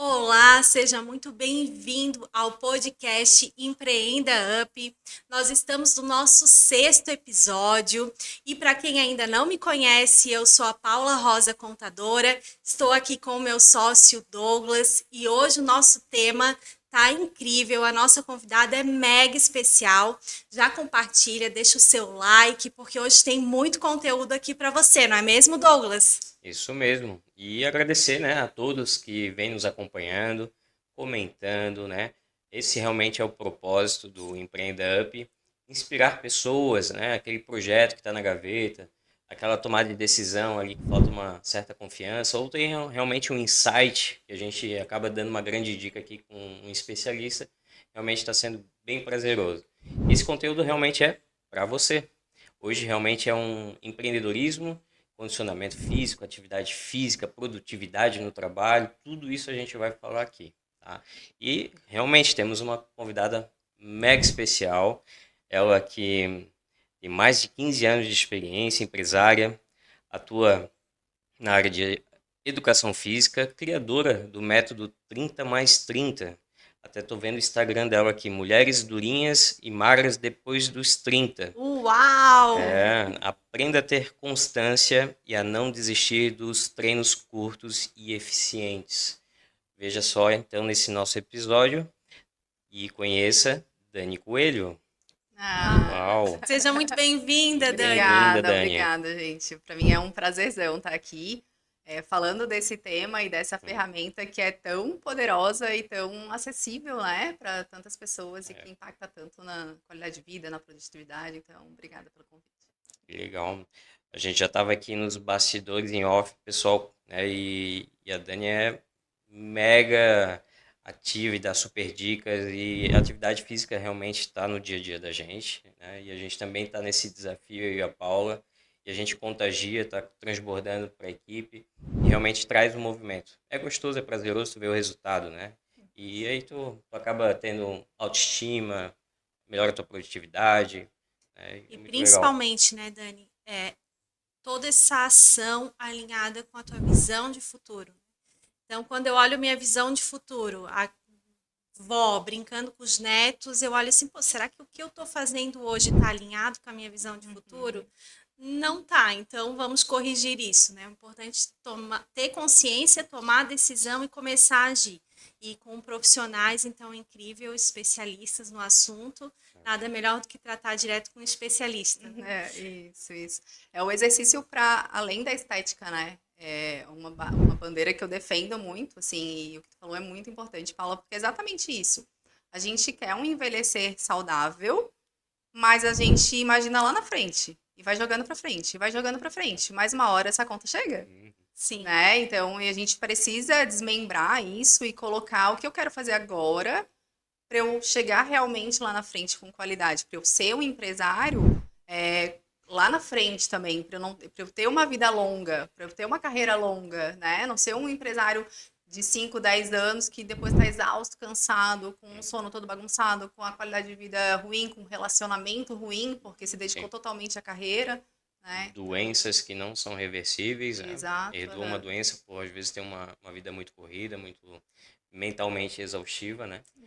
Olá, seja muito bem-vindo ao podcast Empreenda Up. Nós estamos no nosso sexto episódio e para quem ainda não me conhece, eu sou a Paula Rosa Contadora, estou aqui com o meu sócio Douglas e hoje o nosso tema tá incrível, a nossa convidada é mega especial. Já compartilha, deixa o seu like, porque hoje tem muito conteúdo aqui para você, não é mesmo, Douglas? Isso mesmo. E agradecer, né, a todos que vêm nos acompanhando, comentando, né? Esse realmente é o propósito do Empreenda Up, inspirar pessoas, né? Aquele projeto que está na gaveta, aquela tomada de decisão ali que falta uma certa confiança, ou tem realmente um insight que a gente acaba dando uma grande dica aqui com um especialista, realmente está sendo bem prazeroso. Esse conteúdo realmente é para você. Hoje realmente é um empreendedorismo, condicionamento físico, atividade física, produtividade no trabalho, tudo isso a gente vai falar aqui, tá? E realmente temos uma convidada mega especial, ela que tem mais de 15 anos de experiência, empresária, atua na área de educação física, criadora do método 30 mais 30. Até tô vendo o Instagram dela aqui, Mulheres Durinhas e Magras Depois dos 30. Uau! Aprenda a ter constância e a não desistir dos treinos curtos e eficientes. Veja só, então, nesse nosso episódio e conheça Dani Coelho. Ah, Uau! Seja muito bem-vinda, Dani. Bem-vinda, obrigada, Dani. obrigada, gente. Para mim é um prazerzão estar aqui, falando desse tema e dessa ferramenta que é tão poderosa e tão acessível, né, para tantas pessoas e que impacta tanto na qualidade de vida, na produtividade. Então, obrigada pelo convite. Que legal. A gente já estava aqui nos bastidores em off, pessoal, né? E a Dani é mega ativa e dá super dicas. E a atividade física realmente está no dia a dia da gente, né? E a gente também está nesse desafio, eu e a Paula. E a gente contagia, está transbordando para a equipe e realmente traz o movimento. É gostoso, é prazeroso tu ver o resultado, né? E aí tu acaba tendo autoestima, melhora a tua produtividade, né? É E muito legal. principalmente, né, Dani, toda essa ação alinhada com a tua visão de futuro. Então, quando eu olho minha visão de futuro, a vó brincando com os netos, eu olho assim, pô, será que o que eu estou fazendo hoje está alinhado com a minha visão de futuro? Não tá, então vamos corrigir isso, né? É importante ter consciência, tomar a decisão e começar a agir. E com profissionais, então, incrível, especialistas no assunto, nada melhor do que tratar direto com um especialista, né? Isso. É o exercício para além da estética, né? É uma bandeira que eu defendo muito, assim, e o que tu falou é muito importante, Paula, porque é exatamente isso. A gente quer um envelhecer saudável, mas a gente imagina lá na frente, e vai jogando para frente, e vai jogando para frente. Mais uma hora essa conta chega, Sim. né? Então, e a gente precisa desmembrar isso e colocar o que eu quero fazer agora para eu chegar realmente lá na frente com qualidade, para eu ser um empresário lá na frente também, para eu, não, pra eu ter uma vida longa, para eu ter uma carreira longa, né? Não ser um empresário de 5, 10 anos que depois está exausto, cansado, com o sono todo bagunçado, com a qualidade de vida ruim, com um relacionamento ruim, porque se dedicou Sim. totalmente à carreira, né? Então, Doenças que não são reversíveis, né? exato. Herdou uma doença por às vezes ter uma vida muito corrida, muito mentalmente exaustiva, né? E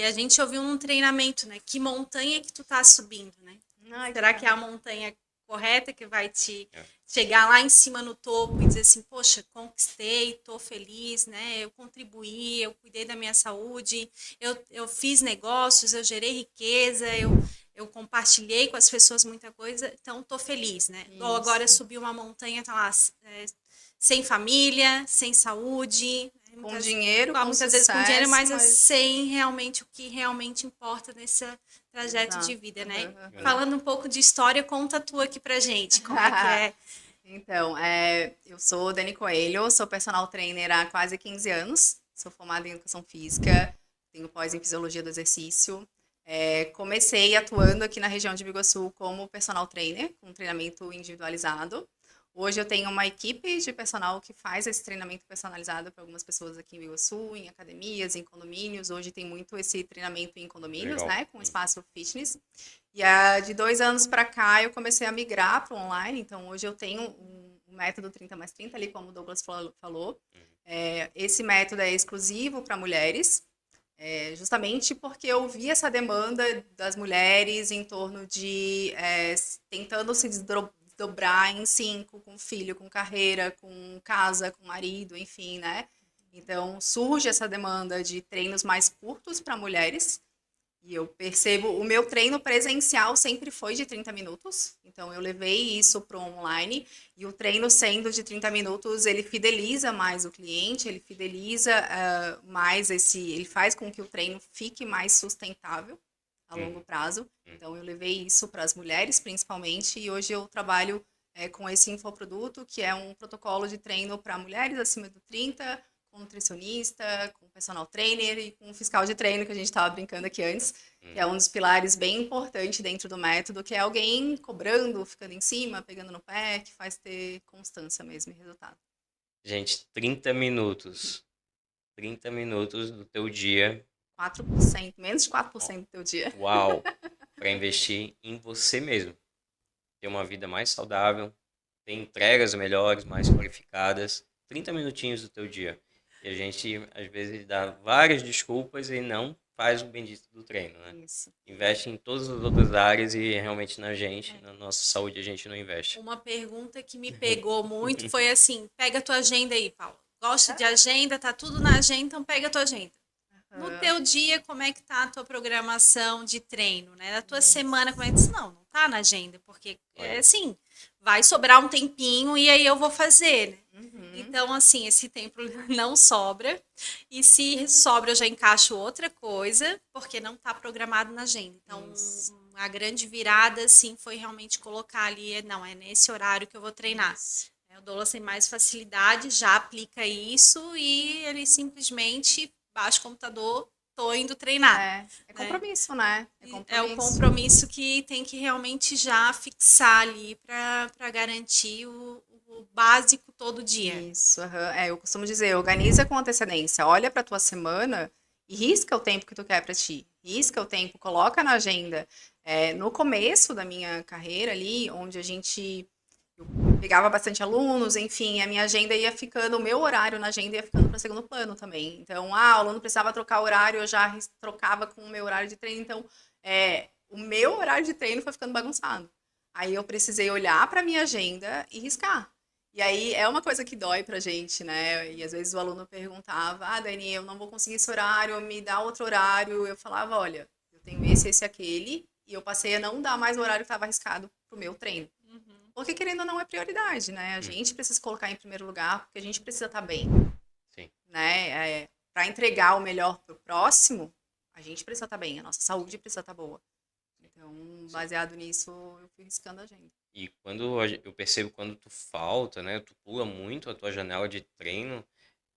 a Exatamente. gente ouviu num treinamento, né? Que montanha que tu tá subindo, né? Ai, que Será que é legal. a montanha correta que vai te É. chegar lá em cima no topo e dizer assim, poxa, conquistei, tô feliz, né? Eu contribuí, eu cuidei da minha saúde, eu fiz negócios, eu gerei riqueza, eu compartilhei com as pessoas muita coisa, então tô feliz, né? Ou agora Isso. subir uma montanha, tá lá, sem família, sem saúde, né? Com dinheiro, com Muitas vezes com dinheiro, sucesso, mas mas sem realmente o que realmente importa nesse trajeto de exato. vida, né? Aham, aham. Falando um pouco de história, conta a tua aqui pra gente, como é que é? Então, eu sou Dani Coelho, sou personal trainer há quase 15 anos, sou formada em educação física, tenho pós em fisiologia do exercício. Comecei atuando aqui na região de Biguaçu como personal trainer, com treinamento individualizado. Hoje eu tenho uma equipe de personal que faz esse treinamento personalizado para algumas pessoas aqui em Biguaçu, em academias, em condomínios. Hoje tem muito esse treinamento em condomínios, Legal. né, com espaço fitness. E de 2 anos para cá eu comecei a migrar para o online. Então hoje eu tenho um método 30 mais 30 ali, como o Douglas falou. Esse método é exclusivo para mulheres, justamente porque eu vi essa demanda das mulheres em torno de tentando se desdobrar em 5, com filho, com carreira, com casa, com marido, enfim, né? Então surge essa demanda de treinos mais curtos para mulheres. E eu percebo, o meu treino presencial sempre foi de 30 minutos, então eu levei isso para o online, e o treino sendo de 30 minutos, ele fideliza mais o cliente, ele fideliza mais ele faz com que o treino fique mais sustentável a longo prazo. Então eu levei isso para as mulheres principalmente, e hoje eu trabalho com esse infoproduto, que é um protocolo de treino para mulheres acima do 30, com nutricionista, com personal trainer e com fiscal de treino, que a gente estava brincando aqui antes, que é um dos pilares bem importantes dentro do método, que é alguém cobrando, ficando em cima, pegando no pé, que faz ter constância mesmo e resultado. Gente, 30 minutos. 30 minutos do teu dia. 4%, menos de 4% do teu dia. Uau! Para investir em você mesmo. Ter uma vida mais saudável, ter entregas melhores, mais qualificadas. 30 minutinhos do teu dia. E a gente, às vezes, dá várias desculpas e não faz o bendito do treino, né? Isso. Investe em todas as outras áreas e realmente na gente, na nossa saúde, a gente não investe. Uma pergunta que me pegou muito foi assim: pega a tua agenda aí, Paulo. Gosta de agenda, tá tudo na agenda, então pega a tua agenda. No teu dia, como é que tá a tua programação de treino, né? Na tua semana, como é que... Não tá na agenda, porque assim, vai sobrar um tempinho e aí eu vou fazer, né? Então, assim, esse tempo não sobra. E se sobra, eu já encaixo outra coisa, porque não tá programado na agenda. Então, a grande virada, assim, foi realmente colocar ali, não, é nesse horário que eu vou treinar. O Douglas tem mais facilidade, já aplica isso e ele simplesmente baixa o computador, tô indo treinar. É compromisso, né? É o compromisso que tem que realmente já fixar ali para garantir o básico todo dia. Isso, eu costumo dizer, organiza com antecedência, olha para tua semana e risca o tempo que tu quer para ti. Risca o tempo, coloca na agenda. No começo da minha carreira ali, onde eu pegava bastante alunos, enfim, a minha agenda ia ficando, o meu horário na agenda ia ficando para segundo plano também. Então, o aluno precisava trocar horário, eu já trocava com o meu horário de treino. Então, o meu horário de treino foi ficando bagunçado. Aí eu precisei olhar para minha agenda e riscar. E aí é uma coisa que dói pra gente, né? E às vezes o aluno perguntava, Dani, eu não vou conseguir esse horário, me dá outro horário. Eu falava, olha, eu tenho esse, aquele, e eu passei a não dar mais o horário que estava arriscado pro meu treino. Porque querendo ou não é prioridade, né? A gente precisa colocar em primeiro lugar, porque a gente precisa estar bem. Sim. Né? Para entregar o melhor pro próximo, a gente precisa estar bem, a nossa saúde precisa estar boa. Então, baseado nisso, eu fui riscando a agenda. E quando eu percebo quando tu falta, né? Tu pula muito a tua janela de treino,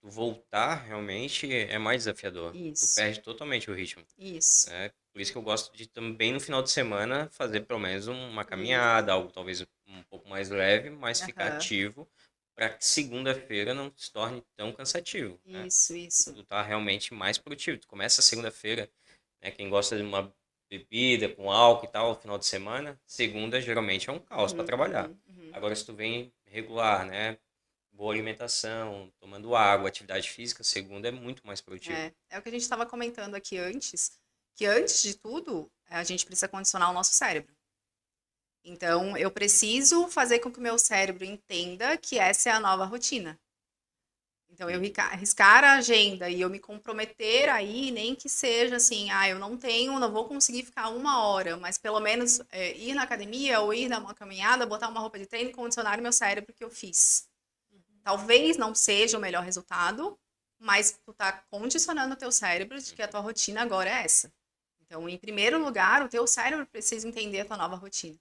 tu voltar realmente é mais desafiador. Isso. Tu perde totalmente o ritmo. Isso. Por isso que eu gosto de também no final de semana fazer pelo menos uma caminhada, algo talvez um pouco mais leve, mas ficar ativo para que segunda-feira não se torne tão cansativo. Isso, né? isso. Tu tá realmente mais produtivo. Tu começa a segunda-feira, né? Quem gosta de uma bebida com álcool e tal, no final de semana, segunda geralmente é um caos para trabalhar. Agora, se tu vem regular, né? Boa alimentação, tomando água, atividade física, segunda é muito mais produtivo. É o que a gente estava comentando aqui antes, que antes de tudo, a gente precisa condicionar o nosso cérebro. Então, eu preciso fazer com que o meu cérebro entenda que essa é a nova rotina. Então, eu arriscar a agenda e eu me comprometer aí, nem que seja assim, eu não vou conseguir ficar 1 hora, mas pelo menos ir na academia ou ir dar uma caminhada, botar uma roupa de treino e condicionar o meu cérebro que eu fiz. Talvez não seja o melhor resultado, mas tu tá condicionando o teu cérebro de que a tua rotina agora é essa. Então, em primeiro lugar, o teu cérebro precisa entender a tua nova rotina.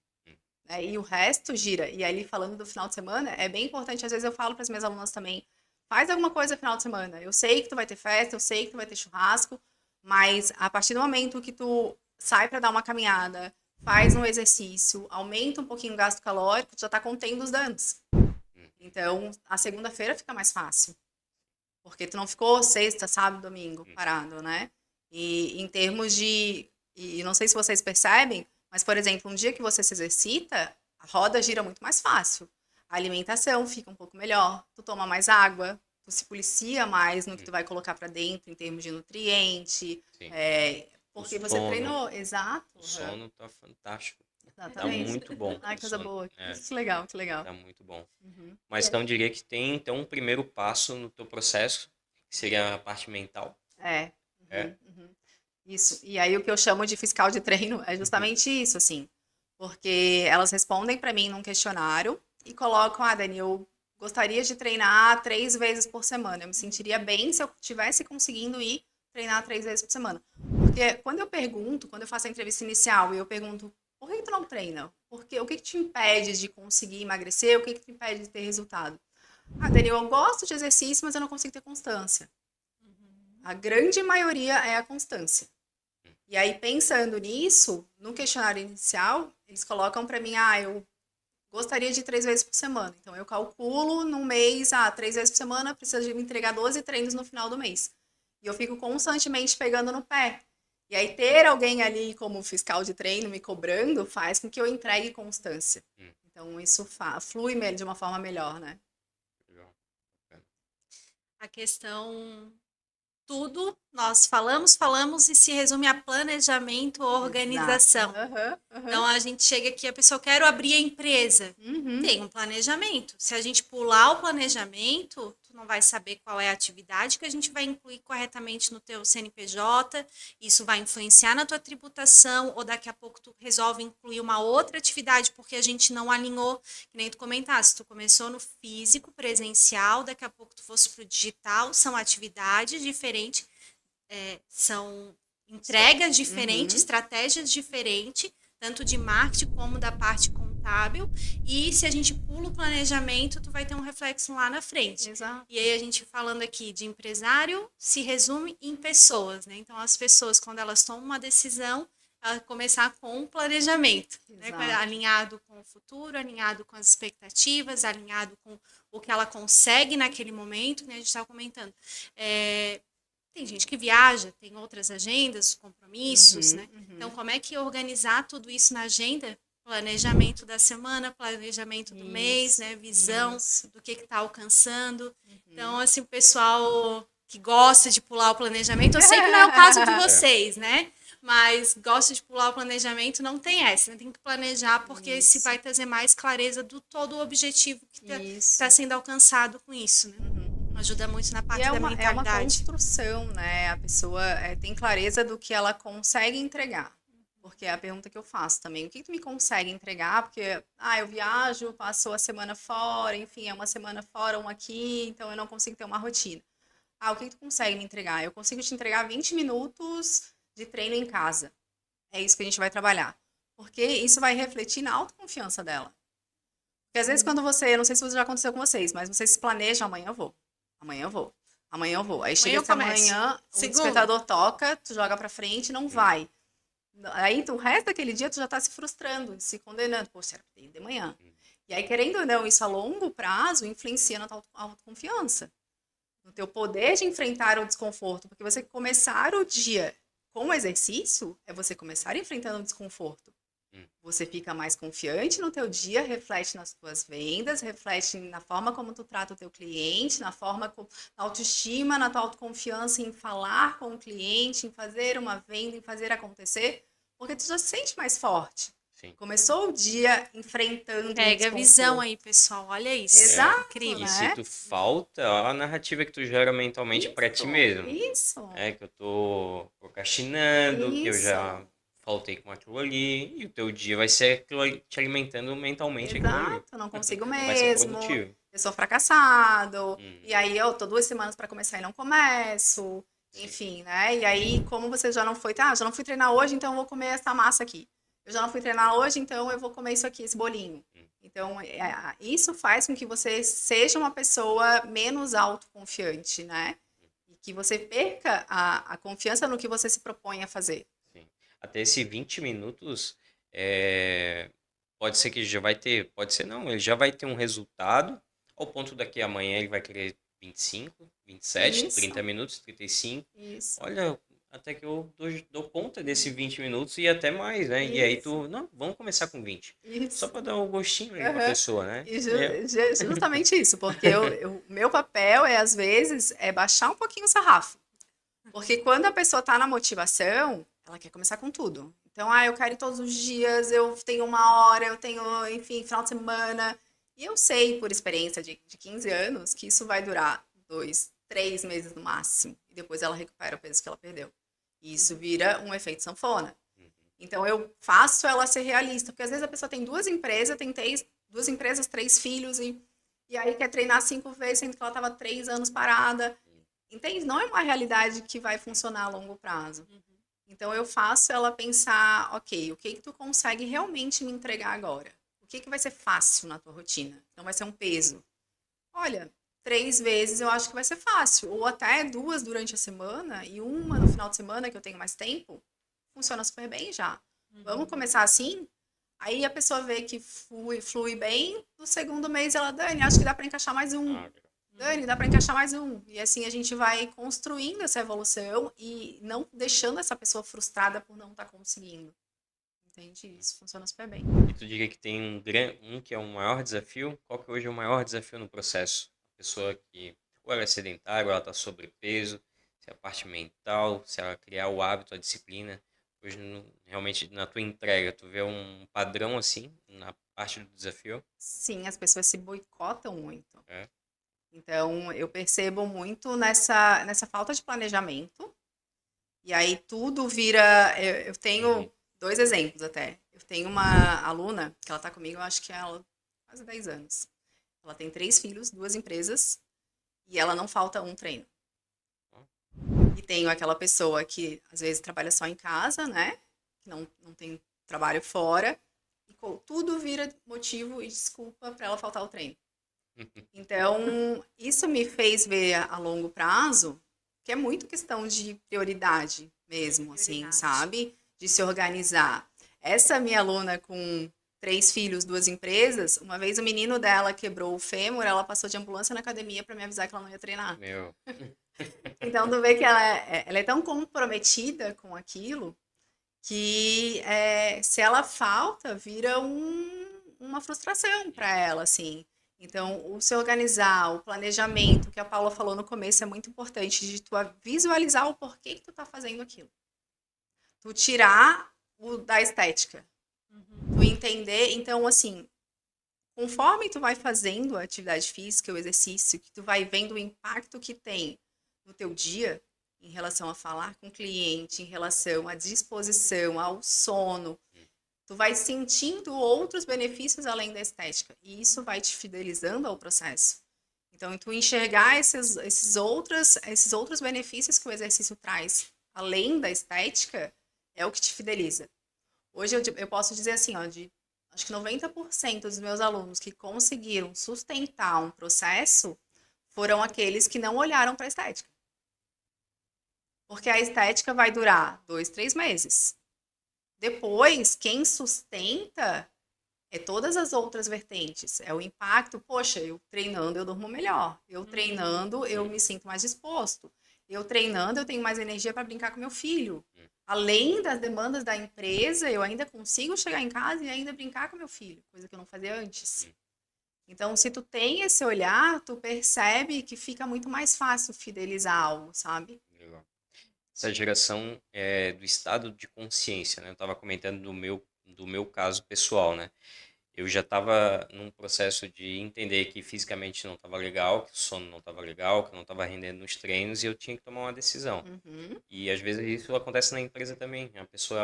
Né? E o resto gira. E ali, falando do final de semana, é bem importante, às vezes eu falo para as minhas alunas também, faz alguma coisa no final de semana. Eu sei que tu vai ter festa, eu sei que tu vai ter churrasco, mas a partir do momento que tu sai para dar uma caminhada, faz um exercício, aumenta um pouquinho o gasto calórico, tu já tá contendo os danos. Então, a segunda-feira fica mais fácil. Porque tu não ficou sexta, sábado, domingo parado, né? E em termos de... E não sei se vocês percebem, mas, por exemplo, um dia que você se exercita, a roda gira muito mais fácil. A alimentação fica um pouco melhor, tu toma mais água, tu se policia mais no que tu vai colocar para dentro em termos de nutriente, Sim. porque O você sono. treinou, exato. O sono tá fantástico. Tá Exatamente. muito bom. Ai, O coisa sono. boa. É, Que legal, que legal. tá muito bom. Uhum. Mas então diria que tem então um primeiro passo no teu processo, que seria a parte mental. É. É. Uhum, uhum. Isso. E aí o que eu chamo de fiscal de treino é justamente isso, assim. Porque elas respondem para mim num questionário e colocam, Dani, eu gostaria de treinar 3 vezes por semana. Eu me sentiria bem se eu estivesse conseguindo ir treinar 3 vezes por semana. Porque quando eu faço a entrevista inicial e eu pergunto, por que tu não treina? Porque o que te impede de conseguir emagrecer? O que te impede de ter resultado? Dani, eu gosto de exercício, mas eu não consigo ter constância. A grande maioria é a constância. E aí, pensando nisso, no questionário inicial, eles colocam para mim, eu gostaria de 3 vezes por semana. Então, eu calculo num mês, 3 vezes por semana, precisa de me entregar 12 treinos no final do mês. E eu fico constantemente pegando no pé. E aí, ter alguém ali como fiscal de treino me cobrando faz com que eu entregue constância. Então, isso flui de uma forma melhor, né? Legal. A questão, tudo, nós falamos e se resume a planejamento, organização. Então, a gente chega aqui, a pessoa quer abrir a empresa. Tem um planejamento. Se a gente pular o planejamento, tu não vai saber qual é a atividade que a gente vai incluir corretamente no teu CNPJ, isso vai influenciar na tua tributação, ou daqui a pouco tu resolve incluir uma outra atividade porque a gente não alinhou, que nem tu comentaste, tu começou no físico, presencial, daqui a pouco tu fosse pro digital, são atividades diferentes, são entregas diferentes, estratégias diferentes, tanto de marketing como da parte contábil, e se a gente pula o planejamento, tu vai ter um reflexo lá na frente. Exato. E aí a gente falando aqui de empresário, se resume em pessoas, né? Então as pessoas, quando elas tomam uma decisão, começar com um planejamento, né? Alinhado com o futuro, alinhado com as expectativas, alinhado com o que ela consegue naquele momento, né? A gente estava comentando. Tem gente que viaja, tem outras agendas, compromissos, né? Então, como é que organizar tudo isso na agenda? Planejamento da semana, planejamento do mês, né? Visão do que está alcançando. Então, assim, o pessoal que gosta de pular o planejamento, eu sei que não é o caso de vocês, né? Mas gosta de pular o planejamento, não tem essa, né? Tem que planejar, porque se vai trazer mais clareza do todo o objetivo que está sendo alcançado com isso, né? Ajuda muito na parte da mentalidade. É uma construção, né? A pessoa tem clareza do que ela consegue entregar. Porque é a pergunta que eu faço também. O que tu me consegue entregar? Porque, eu viajo, passo a semana fora, enfim, é uma semana fora, uma aqui, então eu não consigo ter uma rotina. O que tu consegue me entregar? Eu consigo te entregar 20 minutos de treino em casa. É isso que a gente vai trabalhar. Porque isso vai refletir na autoconfiança dela. Porque às vezes quando você, eu não sei se já aconteceu com vocês, mas vocês se planejam, amanhã eu vou. Amanhã eu vou. Amanhã eu vou. Aí chega essa manhã, o despertador toca, tu joga pra frente e não vai. Aí o resto daquele dia tu já tá se frustrando, se condenando. Poxa, era pra ir de manhã. E aí, querendo ou não, isso a longo prazo influencia na tua autoconfiança. No teu poder de enfrentar o desconforto. Porque você começar o dia com o exercício é você começar enfrentando o desconforto. Você fica mais confiante no teu dia, reflete nas tuas vendas, reflete na forma como tu trata o teu cliente, na autoestima, na tua autoconfiança em falar com o cliente, em fazer uma venda, em fazer acontecer, porque tu já se sente mais forte. Sim. Começou o dia enfrentando Pega a visão aí, pessoal. Olha isso. Exato, incrível. E se tu falta, a narrativa que tu gera mentalmente para ti mesmo. Isso. Que eu tô procrastinando, que eu já faltei com aquilo ali, e o teu dia vai ser aquilo ali, te alimentando mentalmente. Exato, eu não consigo mesmo. Vai ser produtivo. Eu sou fracassado. E aí eu tô 2 semanas para começar e não começo. Enfim, né? E aí, como você já não foi, já não fui treinar hoje, então eu vou comer essa massa aqui. Eu já não fui treinar hoje, então eu vou comer isso aqui, esse bolinho. Então, isso faz com que você seja uma pessoa menos autoconfiante, né? E que você perca a confiança no que você se propõe a fazer. Sim. Até esses 20 minutos, pode ser que já vai ter, pode ser não, ele já vai ter um resultado, ao ponto daqui amanhã ele vai querer 25, 27, Isso. 30 minutos, 35. Isso. Olha até que eu dou conta desse 20 minutos e até mais, né? E aí Isso, não, vamos começar com 20. Só isso. para dar um gostinho ali pra Aham. pessoa, né? E É, justamente isso, porque meu papel é, às vezes, é baixar um pouquinho o sarrafo. Porque quando a pessoa tá na motivação, ela quer começar com tudo. Então, eu quero ir todos os dias, eu tenho uma hora, eu tenho, enfim, final de semana. E eu sei, por experiência de 15 anos, que isso vai durar 2, 3 meses no máximo. E depois ela recupera o peso que ela perdeu. E isso vira um efeito sanfona. Então, eu faço ela ser realista. Porque às vezes a pessoa tem duas empresas, 3 filhos, e aí quer treinar 5 vezes, sendo que ela estava 3 anos parada. Entende? Não é uma realidade que vai funcionar a longo prazo. Então eu faço ela pensar, ok, o que que tu consegue realmente me entregar agora? O que que vai ser fácil na tua rotina? Não vai ser um peso. Olha, 3 vezes eu acho que vai ser fácil. Ou até 2 durante a semana e uma no final de semana que eu tenho mais tempo. Funciona super bem já. Vamos começar assim? Aí a pessoa vê que flui bem. No segundo mês ela, Dani, acho que dá para encaixar mais um. Dani, dá para encaixar mais um. E assim a gente vai construindo essa evolução e não deixando essa pessoa frustrada por não estar conseguindo. Entende? Isso funciona super bem. e tu diria que tem um que é o maior desafio? Qual que hoje é o maior desafio no processo? A pessoa que ou ela é sedentária, ou ela está sobrepeso, se é a parte mental, se ela criar o hábito, a disciplina. Hoje, realmente, na tua entrega, tu vê um padrão assim, na parte do desafio? Sim, as pessoas se boicotam muito. É. Então, eu percebo muito nessa falta de planejamento. E aí tudo vira. Eu Uhum. tenho 2 exemplos até. Eu tenho uma aluna que ela está comigo, eu acho que ela quase 10 anos. Ela tem 3 filhos, 2 empresas, e ela não falta um treino. E tenho aquela pessoa que às vezes trabalha só em casa, né? Que não tem trabalho fora. E tudo vira motivo e desculpa para ela faltar o treino. Então, isso me fez ver a longo prazo que é muito questão de prioridade mesmo, assim, Prioridade. sabe? De se organizar. Essa minha aluna com 3 filhos, 2 empresas, uma vez o menino dela quebrou o fêmur, ela passou de ambulância na academia para me avisar que ela não ia treinar. Meu. Então, tu vê que ela é tão comprometida com aquilo que se ela falta, vira uma frustração para ela, assim. Então, o se organizar, o planejamento, que a Paula falou no começo, é muito importante, de tu visualizar o porquê que tu tá fazendo aquilo. Tu tirar o da estética. Tu entender, então, assim, conforme tu vai fazendo a atividade física, o exercício, que tu vai vendo o impacto que tem no teu dia, em relação a falar com o cliente, em relação à disposição, ao sono, tu vai sentindo outros benefícios além da estética. E isso vai te fidelizando ao processo. Então, tu enxergar esses outros benefícios que o exercício traz, além da estética, é o que te fideliza. Hoje eu posso dizer assim, ó, acho que 90% dos meus alunos que conseguiram sustentar um processo foram aqueles que não olharam para a estética. Porque a estética vai durar 2, 3 meses. Depois, quem sustenta é todas as outras vertentes. É o impacto, poxa, eu treinando eu durmo melhor. Eu treinando eu me sinto mais disposto. Eu treinando eu tenho mais energia para brincar com meu filho. Além das demandas da empresa, eu ainda consigo chegar em casa e ainda brincar com meu filho, coisa que eu não fazia antes. Então, se tu tem esse olhar, tu percebe que fica muito mais fácil fidelizar algo, sabe? Legal. Essa geração do estado de consciência, né? Eu estava comentando do meu caso pessoal, né? Eu já estava num processo de entender que fisicamente não estava legal, que o sono não estava legal, que eu não estava rendendo nos treinos e eu tinha que tomar uma decisão. Uhum. E às vezes isso acontece na empresa também. A pessoa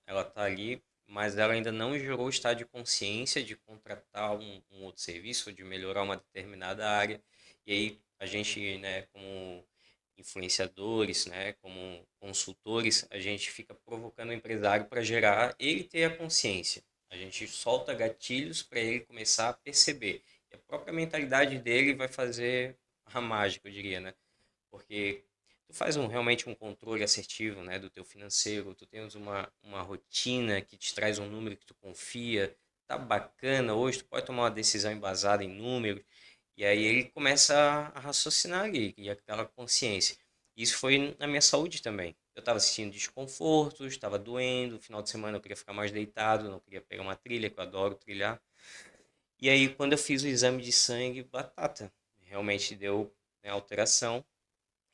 ela tá ali, mas ela ainda não gerou o estado de consciência de contratar um outro serviço, ou de melhorar uma determinada área. E aí a gente, né, como influenciadores, né, como consultores, a gente fica provocando o empresário para gerar ele ter a consciência. A gente solta gatilhos para ele começar a perceber. E a própria mentalidade dele vai fazer a mágica, eu diria, né? Porque tu faz realmente um controle assertivo, né, do teu financeiro, tu tens uma rotina que te traz um número que tu confia, tá bacana, hoje tu pode tomar uma decisão embasada em números, e aí ele começa a raciocinar ali, e aquela consciência. Isso foi na minha saúde também. eu estava sentindo desconforto, estava doendo, no final de semana eu queria ficar mais deitado, não queria pegar uma trilha, que eu adoro trilhar. E aí, quando eu fiz o exame de sangue, batata, realmente deu, né, alteração.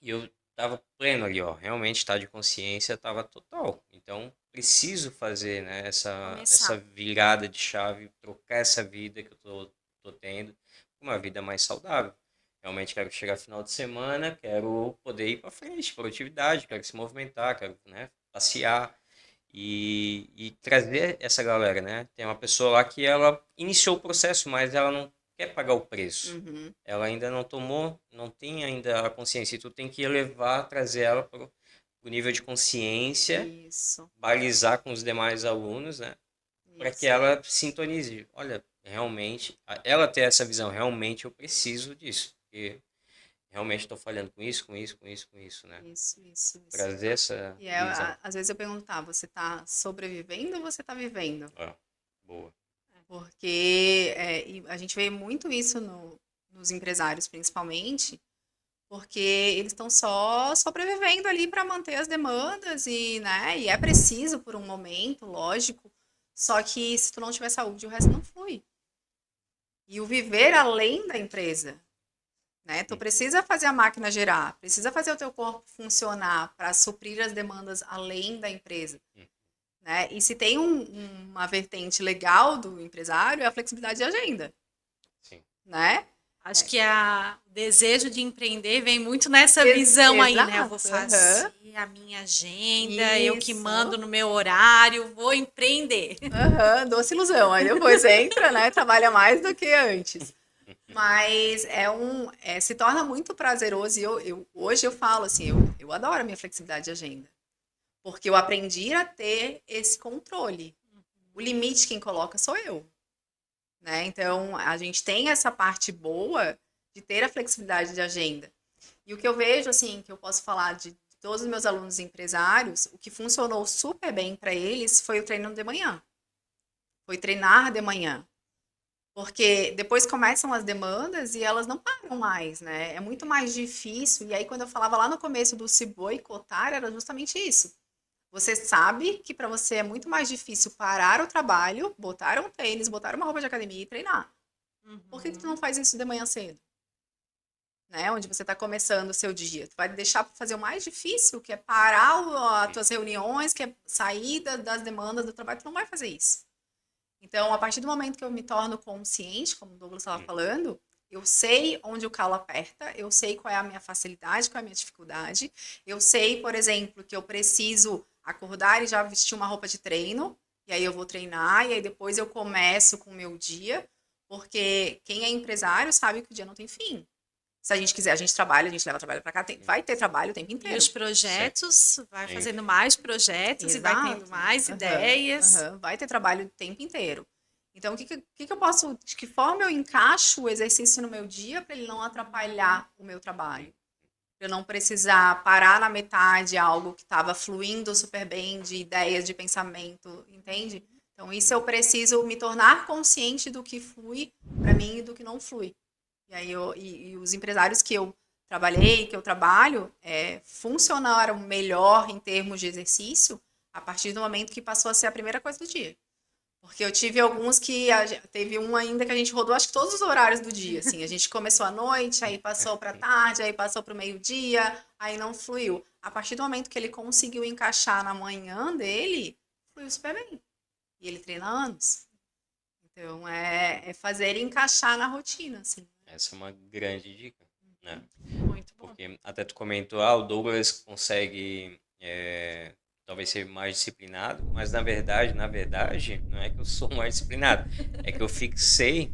E eu estava pleno ali, ó, realmente estado de consciência estava total. Então, preciso fazer, né, essa Começar. virada de chave, trocar essa vida que eu tô tendo, por uma vida mais saudável. Realmente quero chegar final de semana, quero poder ir para frente, produtividade, quero se movimentar, quero, né, passear e trazer essa galera, né? Tem uma pessoa lá que ela iniciou o processo, mas ela não quer pagar o preço. Uhum. Ela ainda não tomou, não tem ainda a consciência. E tu tem que elevar, trazer ela para o nível de consciência, Isso, balizar com os demais alunos, né? Para que isso. ela sintonize. Olha, realmente, ela ter essa visão, realmente eu preciso disso. Porque realmente estou falhando com isso, com isso, com isso, com isso, né? Isso. Trazer essa E visão. às vezes eu pergunto, tá, você tá sobrevivendo ou você tá vivendo? Ó, boa. Porque e a gente vê muito isso nos empresários, principalmente, porque eles estão só sobrevivendo ali para manter as demandas e, né, e é preciso por um momento, lógico, só que se tu não tiver saúde, o resto não flui. E o viver além da empresa, né? Tu precisa fazer a máquina girar, precisa fazer o teu corpo funcionar para suprir as demandas além da empresa, né? E se tem uma vertente legal do empresário, é a flexibilidade de agenda, Sim. né? Acho que o desejo de emprender vem muito nessa visão aí, né? Eu vou Exato, fazer a minha agenda, eu que isso. mando no meu horário, vou empreender. Doce ilusão. Aí depois entra, né? Trabalha mais do que antes. Mas se torna muito prazeroso. E hoje eu falo assim, eu adoro a minha flexibilidade de agenda. Porque eu aprendi a ter esse controle. O limite quem coloca sou eu. Né? Então, a gente tem essa parte boa de ter a flexibilidade de agenda. E o que eu vejo, assim, que eu posso falar de todos os meus alunos empresários, o que funcionou super bem para eles foi o treino de manhã. Foi treinar de manhã. Porque depois começam as demandas e elas não param mais, né? É muito mais difícil. E aí, quando eu falava lá no começo do se boicotar, era justamente isso. Você sabe que para você é muito mais difícil parar o trabalho, botar um tênis, botar uma roupa de academia e treinar. Por que tu não faz isso de manhã cedo? Né? Onde você está começando o seu dia. Tu vai deixar para fazer o mais difícil, que é parar as tuas reuniões, que é sair das demandas do trabalho. Tu não vai fazer isso. Então, a partir do momento que eu me torno consciente, como o Douglas estava falando, eu sei onde o calo aperta, eu sei qual é a minha facilidade, qual é a minha dificuldade. Eu sei, por exemplo, que eu preciso acordar e já vestir uma roupa de treino, e aí eu vou treinar, e aí depois eu começo com o meu dia, porque quem é empresário sabe que o dia não tem fim. Se a gente quiser, a gente trabalha, a gente leva trabalho para cá, vai ter trabalho o tempo E inteiro. os projetos, vai Sim. fazendo mais projetos e vai tendo mais ideias. Vai ter trabalho o tempo inteiro. Então, eu posso, de que forma eu encaixo o exercício no meu dia para ele não atrapalhar o meu trabalho? Para eu não precisar parar na metade algo que estava fluindo super bem de ideias, de pensamento, entende? Então, isso eu preciso me tornar consciente do que flui para mim e do que não flui. E aí e os empresários que eu trabalhei, que eu trabalho, funcionaram melhor em termos de exercício a partir do momento que passou a ser a primeira coisa do dia. Porque eu tive alguns teve um ainda que a gente rodou acho que todos os horários do dia, assim, a gente começou à noite, aí passou para tarde, aí passou para o meio-dia, aí não fluiu. A partir do momento que ele conseguiu encaixar na manhã dele, fluiu super bem. E ele treina há anos. Então, é fazer encaixar na rotina, assim. Essa é uma grande dica, né? Muito bom. Porque até tu comentou, o Douglas consegue talvez ser mais disciplinado, mas na verdade, não é que eu sou mais disciplinado, é que eu fixei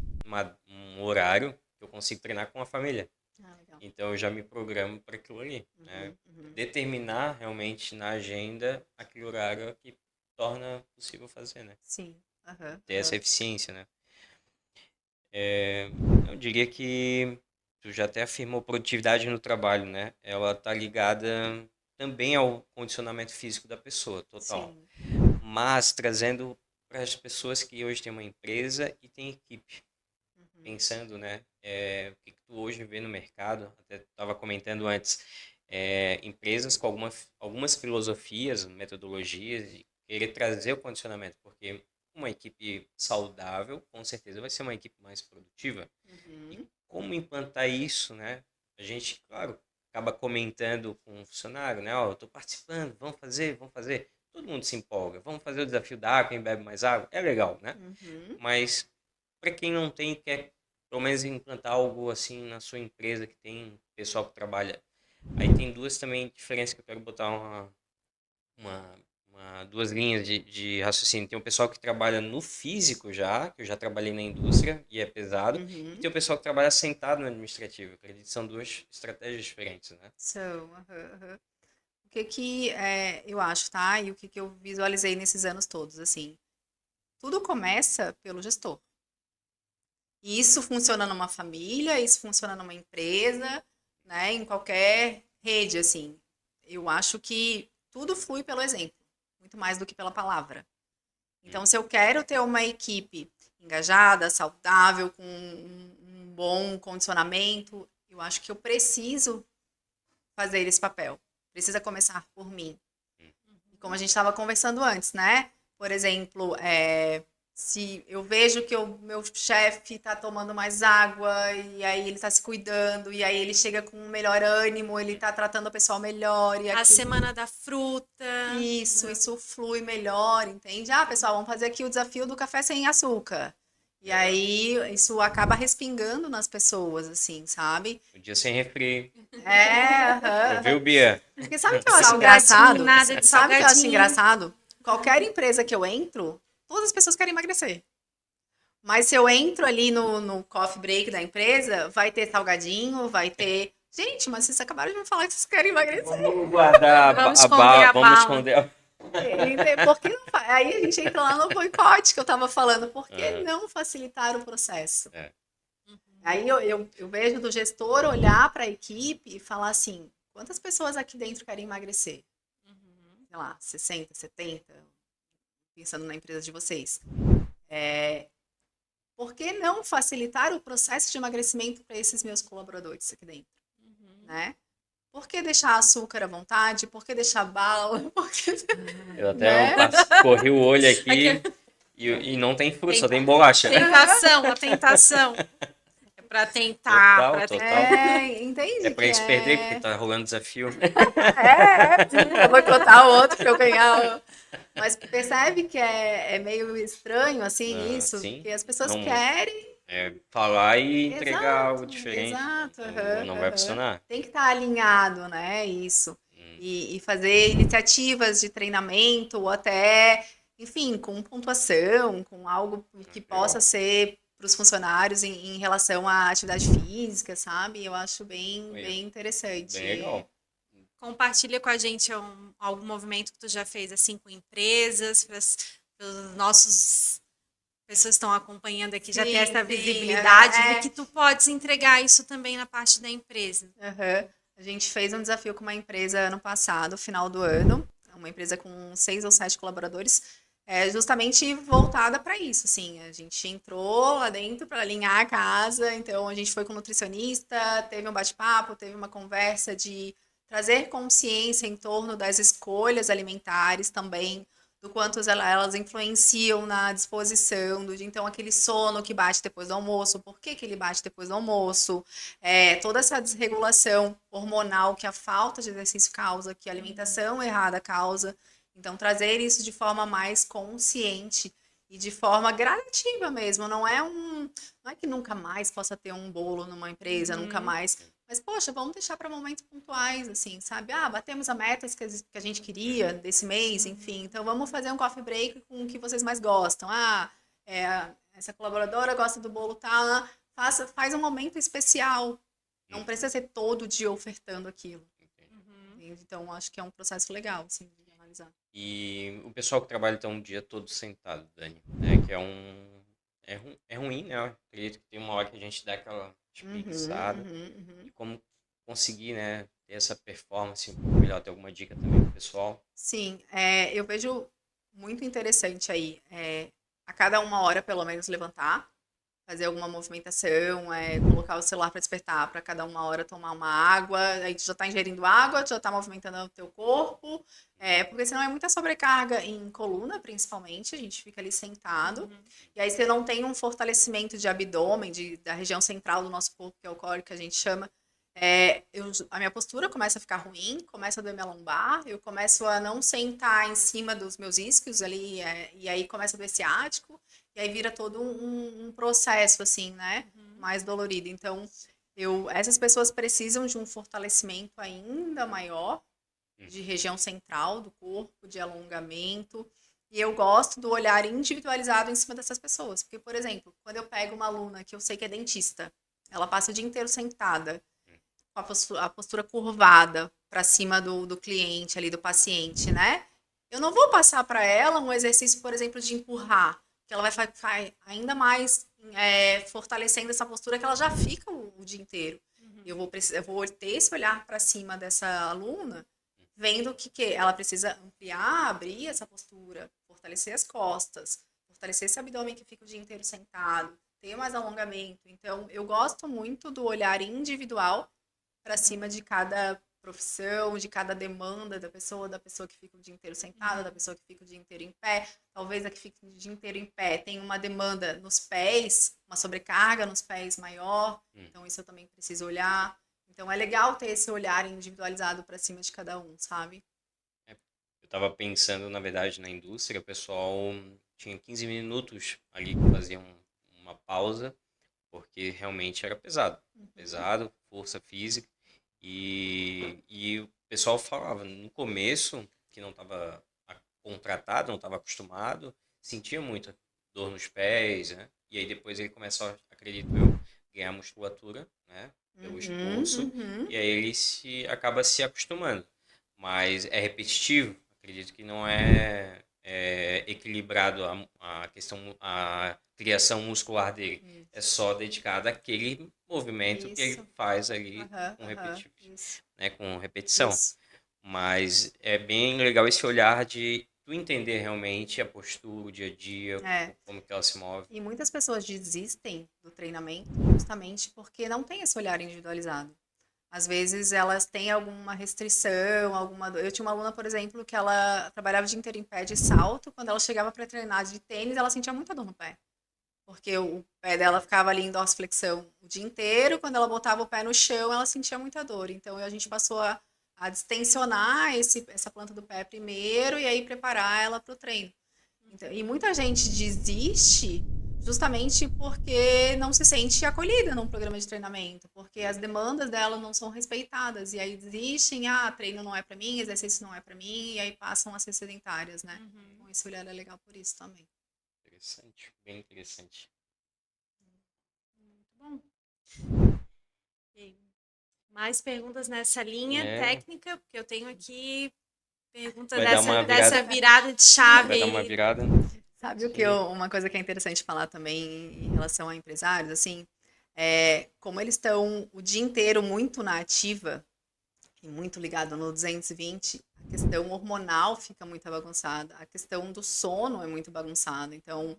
um horário que eu consigo treinar com a família. Legal. Então eu já me programo para aquilo ali, né? Determinar realmente na agenda aquele horário que torna possível fazer, né? Sim. Ter essa eficiência, né? Eu diria que tu já até afirmou produtividade no trabalho, né? Ela tá ligada também ao condicionamento físico da pessoa, total. Sim. Mas trazendo para as pessoas que hoje têm uma empresa e têm equipe. Pensando, né? O que tu hoje vê no mercado, até estava comentando antes, empresas com algumas filosofias, metodologias, de querer trazer o condicionamento, porque uma equipe saudável, com certeza, vai ser uma equipe mais produtiva. Uhum. Como implantar isso, né? A gente, claro, acaba comentando com o funcionário, né? Ó, eu estou participando, vamos fazer, vamos fazer. Todo mundo se empolga, vamos fazer o desafio da água, quem bebe mais água, é legal, né? Uhum. Mas para quem não tem, quer pelo menos implantar algo assim na sua empresa, que tem pessoal que trabalha. Aí tem duas também diferenças que eu quero botar uma, duas linhas de raciocínio. Tem o pessoal que trabalha no físico já, que eu já trabalhei na indústria e é pesado, e Uhum. tem o pessoal que trabalha sentado no administrativo. Eu acredito que são duas estratégias diferentes, né? São, o que eu acho, tá? E o que eu visualizei nesses anos todos, assim. Tudo começa pelo gestor. E isso funciona numa família, isso funciona numa empresa, né? Em qualquer rede, assim. Eu acho que tudo flui pelo exemplo, muito mais do que pela palavra. Então, se eu quero ter uma equipe engajada, saudável, com um bom condicionamento, eu acho que eu preciso fazer esse papel. Precisa começar por mim. E como a gente estava conversando antes, né? Por exemplo, se eu vejo que o meu chefe está tomando mais água e aí ele está se cuidando e aí ele chega com um melhor ânimo, ele está tratando o pessoal melhor e A aquilo... semana da fruta. Isso flui melhor, entende? Ah, pessoal, vamos fazer aqui o desafio do café sem açúcar. E aí isso acaba respingando nas pessoas, assim, sabe? O dia sem refri. Aham. Ouviu, Bia? Porque sabe o que eu acho Salgadinho, engraçado? nada de Sabe o que eu acho salgadinho. engraçado? Qualquer empresa que eu entro, todas as pessoas querem emagrecer. Mas se eu entro ali no coffee break da empresa, vai ter salgadinho, vai ter... Gente, mas vocês acabaram de me falar que vocês querem emagrecer. Vamos guardar Vamos esconder a vamos bala. esconder Por que não Aí a gente entra lá no boicote que eu tava falando. Por que Aham. não facilitar o processo? É. Aí eu vejo do gestor olhar para a equipe e falar assim, quantas pessoas aqui dentro querem emagrecer? Sei lá, 60, 70, pensando na empresa de vocês. Por que não facilitar o processo de emagrecimento para esses meus colaboradores aqui dentro? Né? Por que deixar açúcar à vontade? Por que deixar bala? Por que... Eu até corri o olho aqui e não tem fruta, só tem bolacha. A tentação. É pra tentar. Total. Entende? É pra eles perderem, porque tá rolando desafio. Eu vou contar o outro que eu ganhar. Mas percebe que é meio estranho, assim, isso? Sim. Porque as pessoas Não- querem... Falar e entregar Exato, algo diferente. exato, Não vai funcionar. Tem que estar alinhado, né, isso. E fazer iniciativas de treinamento, ou até, enfim, com pontuação, com algo que possa ser para os funcionários em relação à atividade física, sabe? Eu acho bem interessante. Bem legal. Compartilha com a gente algum movimento que tu já fez assim com empresas, para os nossos pessoas que estão acompanhando aqui já ter essa visibilidade de que tu podes entregar isso também na parte da empresa. A gente fez um desafio com uma empresa ano passado, final do ano, uma empresa com 6 ou 7 colaboradores, justamente voltada para isso, assim, a gente entrou lá dentro para alinhar a casa, então a gente foi com um nutricionista, teve um bate-papo, teve uma conversa de trazer consciência em torno das escolhas alimentares também, do quanto elas influenciam na disposição, então aquele sono que bate depois do almoço, por que ele bate depois do almoço, toda essa desregulação hormonal que a falta de exercício causa, que a alimentação errada causa, então trazer isso de forma mais consciente e de forma gradativa mesmo, não é que nunca mais possa ter um bolo numa empresa, nunca mais... Mas, poxa, vamos deixar para momentos pontuais, assim, sabe? Batemos a meta que a gente queria desse mês, enfim. Então, vamos fazer um coffee break com o que vocês mais gostam. Essa colaboradora gosta do bolo, tá? Faz um momento especial. Não precisa ser todo dia ofertando aquilo. Então, acho que é um processo legal, assim, de analisar. E o pessoal que trabalha então um dia todo sentado, Dani, né? Que é ruim, né? Eu acredito que tem uma hora que a gente dá aquela espreguiçada. E como conseguir, né, ter essa performance um pouco melhor, ter alguma dica também pro pessoal? Sim, eu vejo muito interessante aí, a cada 1 hora pelo menos levantar, fazer alguma movimentação, colocar o celular para despertar, para cada 1 hora tomar uma água, aí tu já está ingerindo água, tu já está movimentando o teu corpo, porque senão é muita sobrecarga em coluna, principalmente, a gente fica ali sentado, e aí você não tem um fortalecimento de abdômen, da região central do nosso corpo, que é o core, que a gente chama, a minha postura começa a ficar ruim, começa a doer minha lombar, eu começo a não sentar em cima dos meus isquios ali, e aí começa a doer ciático, e aí vira todo um processo, assim, né? Mais dolorido. Então, essas pessoas precisam de um fortalecimento ainda maior, de região central do corpo, de alongamento. E eu gosto do olhar individualizado em cima dessas pessoas. Porque, por exemplo, quando eu pego uma aluna que eu sei que é dentista, ela passa o dia inteiro sentada, com a postura curvada para cima do cliente ali, do paciente, né? Eu não vou passar para ela um exercício, por exemplo, de empurrar, que ela vai ficar ainda mais fortalecendo essa postura que ela já fica o dia inteiro. Eu vou ter esse olhar para cima dessa aluna, vendo que ela precisa ampliar, abrir essa postura, fortalecer as costas, fortalecer esse abdômen que fica o dia inteiro sentado, ter mais alongamento. Então, eu gosto muito do olhar individual para cima de cada profissão, de cada demanda da pessoa que fica o dia inteiro sentada, da pessoa que fica o dia inteiro em pé. Talvez a que fica o dia inteiro em pé tenha uma demanda nos pés, uma sobrecarga nos pés maior. Então, isso eu também preciso olhar. Então, é legal ter esse olhar individualizado para cima de cada um, sabe? Eu estava pensando, na verdade, na indústria, o pessoal tinha 15 minutos ali que faziam uma pausa, porque realmente era pesado. Pesado, força física. E o pessoal falava, no começo, que não estava contratado, não estava acostumado, sentia muita dor nos pés, né? E aí depois ele começa, acredito eu, ganhar musculatura, né? Pelo esforço, e aí ele acaba se acostumando. Mas é repetitivo, acredito que não é equilibrado a questão, a criação muscular dele. É só dedicado àquele movimento que ele faz ali com repetição. Isso. Mas é bem legal esse olhar de tu entender realmente a postura, o dia a dia, como que ela se move. E muitas pessoas desistem do treinamento justamente porque não tem esse olhar individualizado. Às vezes elas têm alguma restrição, Eu tinha uma aluna, por exemplo, que ela trabalhava o dia inteiro em pé de salto. Quando ela chegava para treinar de tênis, ela sentia muita dor no pé. Porque o pé dela ficava ali em dorsiflexão o dia inteiro. Quando ela botava o pé no chão, ela sentia muita dor. Então, a gente passou a distensionar essa planta do pé primeiro e aí preparar ela para o treino. Então, e muita gente desiste justamente porque não se sente acolhida num programa de treinamento, porque as demandas dela não são respeitadas, e aí desistem, treino não é para mim, exercício não é para mim, e aí passam a ser sedentárias, né? Então, esse olhar é legal por isso também. Interessante, bem interessante. Muito bom. Mais perguntas nessa linha técnica, porque eu tenho aqui pergunta dessa virada de chave. Vai dar uma virada. Sabe uma coisa que é interessante falar também em relação a empresários, assim, como eles estão o dia inteiro muito na ativa e muito ligado no 220, a questão hormonal fica muito bagunçada, a questão do sono é muito bagunçada. Então,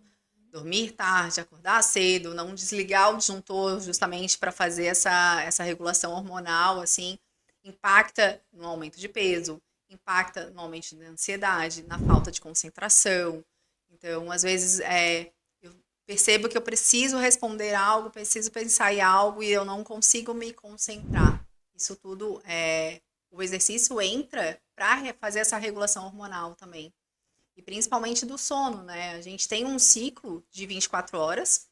dormir tarde, acordar cedo, não desligar o disjuntor justamente para fazer essa regulação hormonal, assim, impacta no aumento de peso, impacta no aumento da ansiedade, na falta de concentração. Então, às vezes, eu percebo que eu preciso responder algo, preciso pensar em algo e eu não consigo me concentrar. Isso tudo, o exercício entra para fazer essa regulação hormonal também. E principalmente do sono, né? A gente tem um ciclo de 24 horas,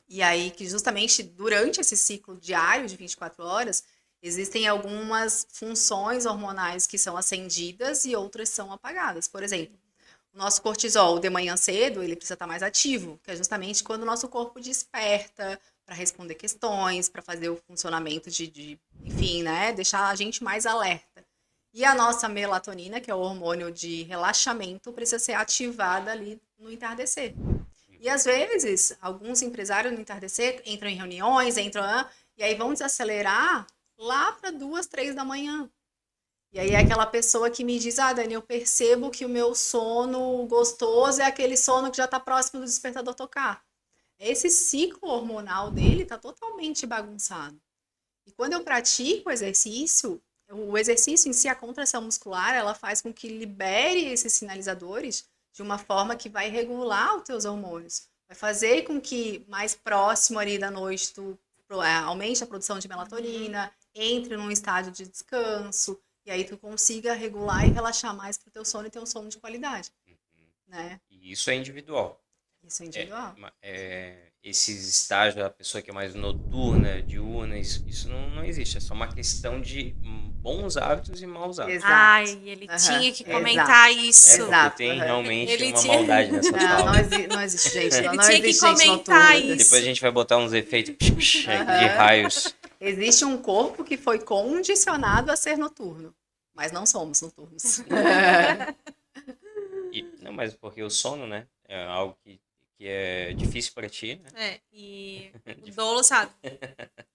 e aí que justamente durante esse ciclo diário de 24 horas, existem algumas funções hormonais que são acendidas e outras são apagadas. Por exemplo, o nosso cortisol de manhã cedo, ele precisa estar mais ativo, que é justamente quando o nosso corpo desperta para responder questões, para fazer o funcionamento enfim, né? Deixar a gente mais alerta. E a nossa melatonina, que é o hormônio de relaxamento, precisa ser ativada ali no entardecer. E às vezes, alguns empresários no entardecer entram em reuniões, e aí vão desacelerar lá para 2, 3 da manhã. E aí é aquela pessoa que me diz, Dani, eu percebo que o meu sono gostoso é aquele sono que já está próximo do despertador tocar. esse ciclo hormonal dele tá totalmente bagunçado. E quando eu pratico o exercício em si, a contração muscular, ela faz com que libere esses sinalizadores de uma forma que vai regular os teus hormônios. Vai fazer com que mais próximo ali da noite tu aumente a produção de melatonina, entre num estágio de descanso, e aí tu consiga regular e relaxar mais pro teu sono e ter um sono de qualidade, né? E isso é individual. Isso é individual. Esses estágios, a pessoa que é mais noturna, diurna, isso não existe. É só uma questão de bons hábitos e maus hábitos. Exato. Ai, ele tinha que comentar isso. Exato. Tem realmente Ele uma tinha- maldade nessa Não, fala. não existe gente. Ele Não tinha que existe gente comentar noturna. isso. Depois a gente vai botar uns efeitos de raios. Existe um corpo que foi condicionado a ser noturno, mas não somos noturnos. Não, mas porque o sono, né? É algo que é difícil para ti, né? E o Dolo, sabe?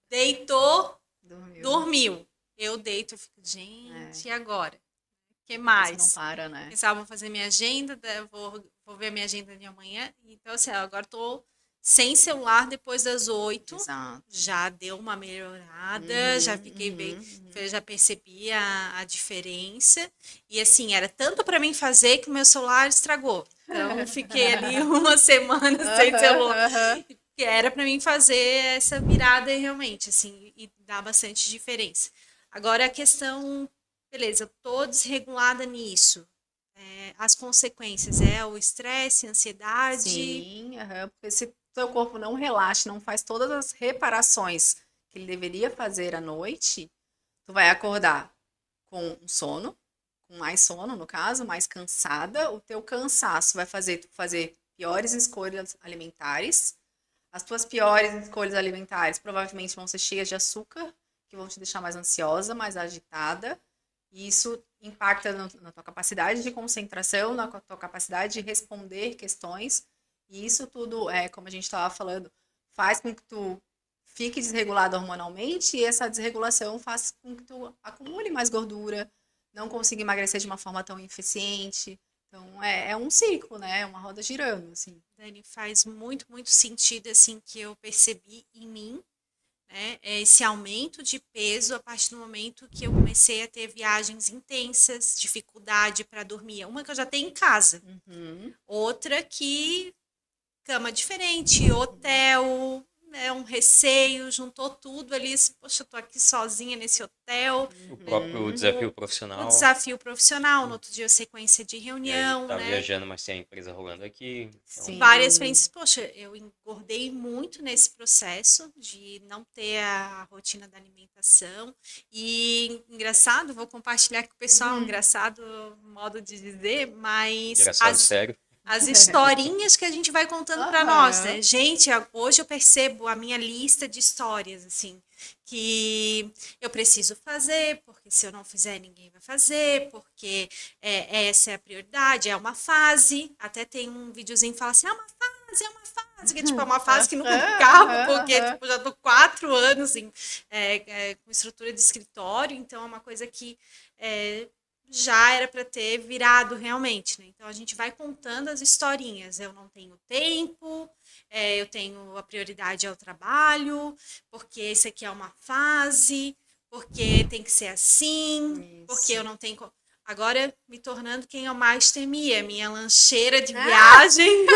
Deitou, Dormiu. dormiu. Eu deito, eu fico, gente, e agora? O que mais? Você não para, né? Pensava, vou fazer minha agenda, vou ver a minha agenda de amanhã. Então, assim, agora tô sem celular depois das 8. Exato. Já deu uma melhorada, já fiquei bem, já percebi a diferença. E assim, era tanto para mim fazer que o meu celular estragou. Então, fiquei ali uma semana sem celular. Que era para mim fazer essa virada realmente, assim, e dá bastante diferença. Agora a questão, beleza, eu tô desregulada nisso. As consequências é o estresse, a ansiedade. Sim, porque se teu corpo não relaxa, não faz todas as reparações que ele deveria fazer à noite, tu vai acordar com um sono, com mais sono, no caso, mais cansada. O teu cansaço vai fazer tu fazer piores escolhas alimentares. As tuas piores escolhas alimentares provavelmente vão ser cheias de açúcar, que vão te deixar mais ansiosa, mais agitada. E isso impacta na tua capacidade de concentração, na tua capacidade de responder questões. E isso tudo, como a gente estava falando, faz com que tu fique desregulado hormonalmente, e essa desregulação faz com que tu acumule mais gordura, não consiga emagrecer de uma forma tão eficiente. Então, é um ciclo, né? É uma roda girando, assim. Dani, faz muito, muito sentido, assim, que eu percebi em mim, né? Esse aumento de peso a partir do momento que eu comecei a ter viagens intensas, dificuldade para dormir. Uma que eu já tenho em casa, outra que cama diferente, hotel, um receio, juntou tudo ali. Poxa, eu tô aqui sozinha nesse hotel. O próprio desafio profissional. O desafio profissional, no outro dia sequência de E aí, reunião, tá né? viajando, mas tem a empresa rolando aqui. Então, Sim. Várias frentes. Poxa, eu engordei muito nesse processo de não ter a rotina da alimentação. E engraçado, vou compartilhar com o pessoal, engraçado modo de dizer, mas engraçado, sério. as historinhas que a gente vai contando para nós, né? Gente, hoje eu percebo a minha lista de histórias, assim, que eu preciso fazer, porque se eu não fizer, ninguém vai fazer, porque essa é a prioridade, é uma fase. Até tem um videozinho que fala assim, é uma fase, que tipo, é uma fase que nunca acaba, porque tipo, já tô 4 anos com estrutura de escritório, então é uma coisa que já era para ter virado realmente, né? Então a gente vai contando as historinhas. Eu não tenho tempo, eu tenho a prioridade ao trabalho, porque esse aqui é uma fase, porque tem que ser assim, porque eu não tenho. Agora me tornando quem eu mais temia, minha lancheira de viagem.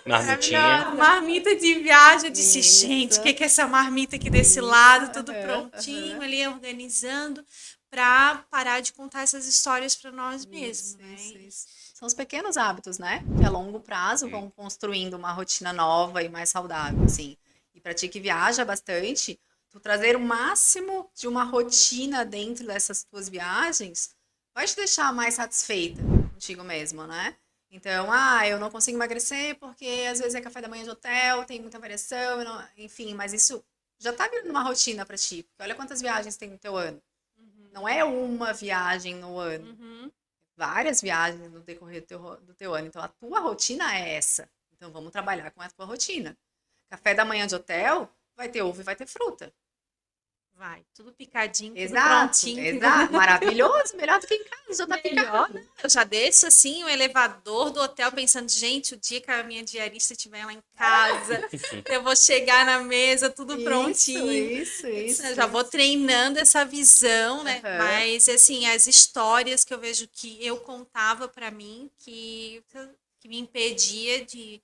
Marmitinha. Marmita de viagem. Eu disse, gente, o que é essa marmita aqui desse lado, tudo prontinho ali, organizando, para parar de contar essas histórias para nós mesmos, né? Isso. São os pequenos hábitos, né? Que a longo prazo vão construindo uma rotina nova e mais saudável, assim. E para ti que viaja bastante, tu trazer o máximo de uma rotina dentro dessas tuas viagens vai te deixar mais satisfeita contigo mesmo, né? Então, eu não consigo emagrecer porque às vezes é café da manhã de hotel, tem muita variação, enfim, mas isso já tá virando uma rotina para ti. Porque olha quantas viagens tem no teu ano. Não é uma viagem no ano. Várias viagens no decorrer do teu ano. Então, a tua rotina é essa. Então, vamos trabalhar com a tua rotina. Café da manhã de hotel, vai ter ovo e vai ter fruta. Vai, tudo picadinho, tudo Exato, prontinho. exato. Maravilhoso, melhor do que em casa, já tá Melhor, picado. né? Eu já desço assim o elevador do hotel pensando, gente, o dia que a minha diarista estiver lá em casa, eu vou chegar na mesa, tudo prontinho. Isso. Eu já vou treinando essa visão, né? Aham. Mas assim, as histórias que eu vejo que eu contava para mim que me impedia de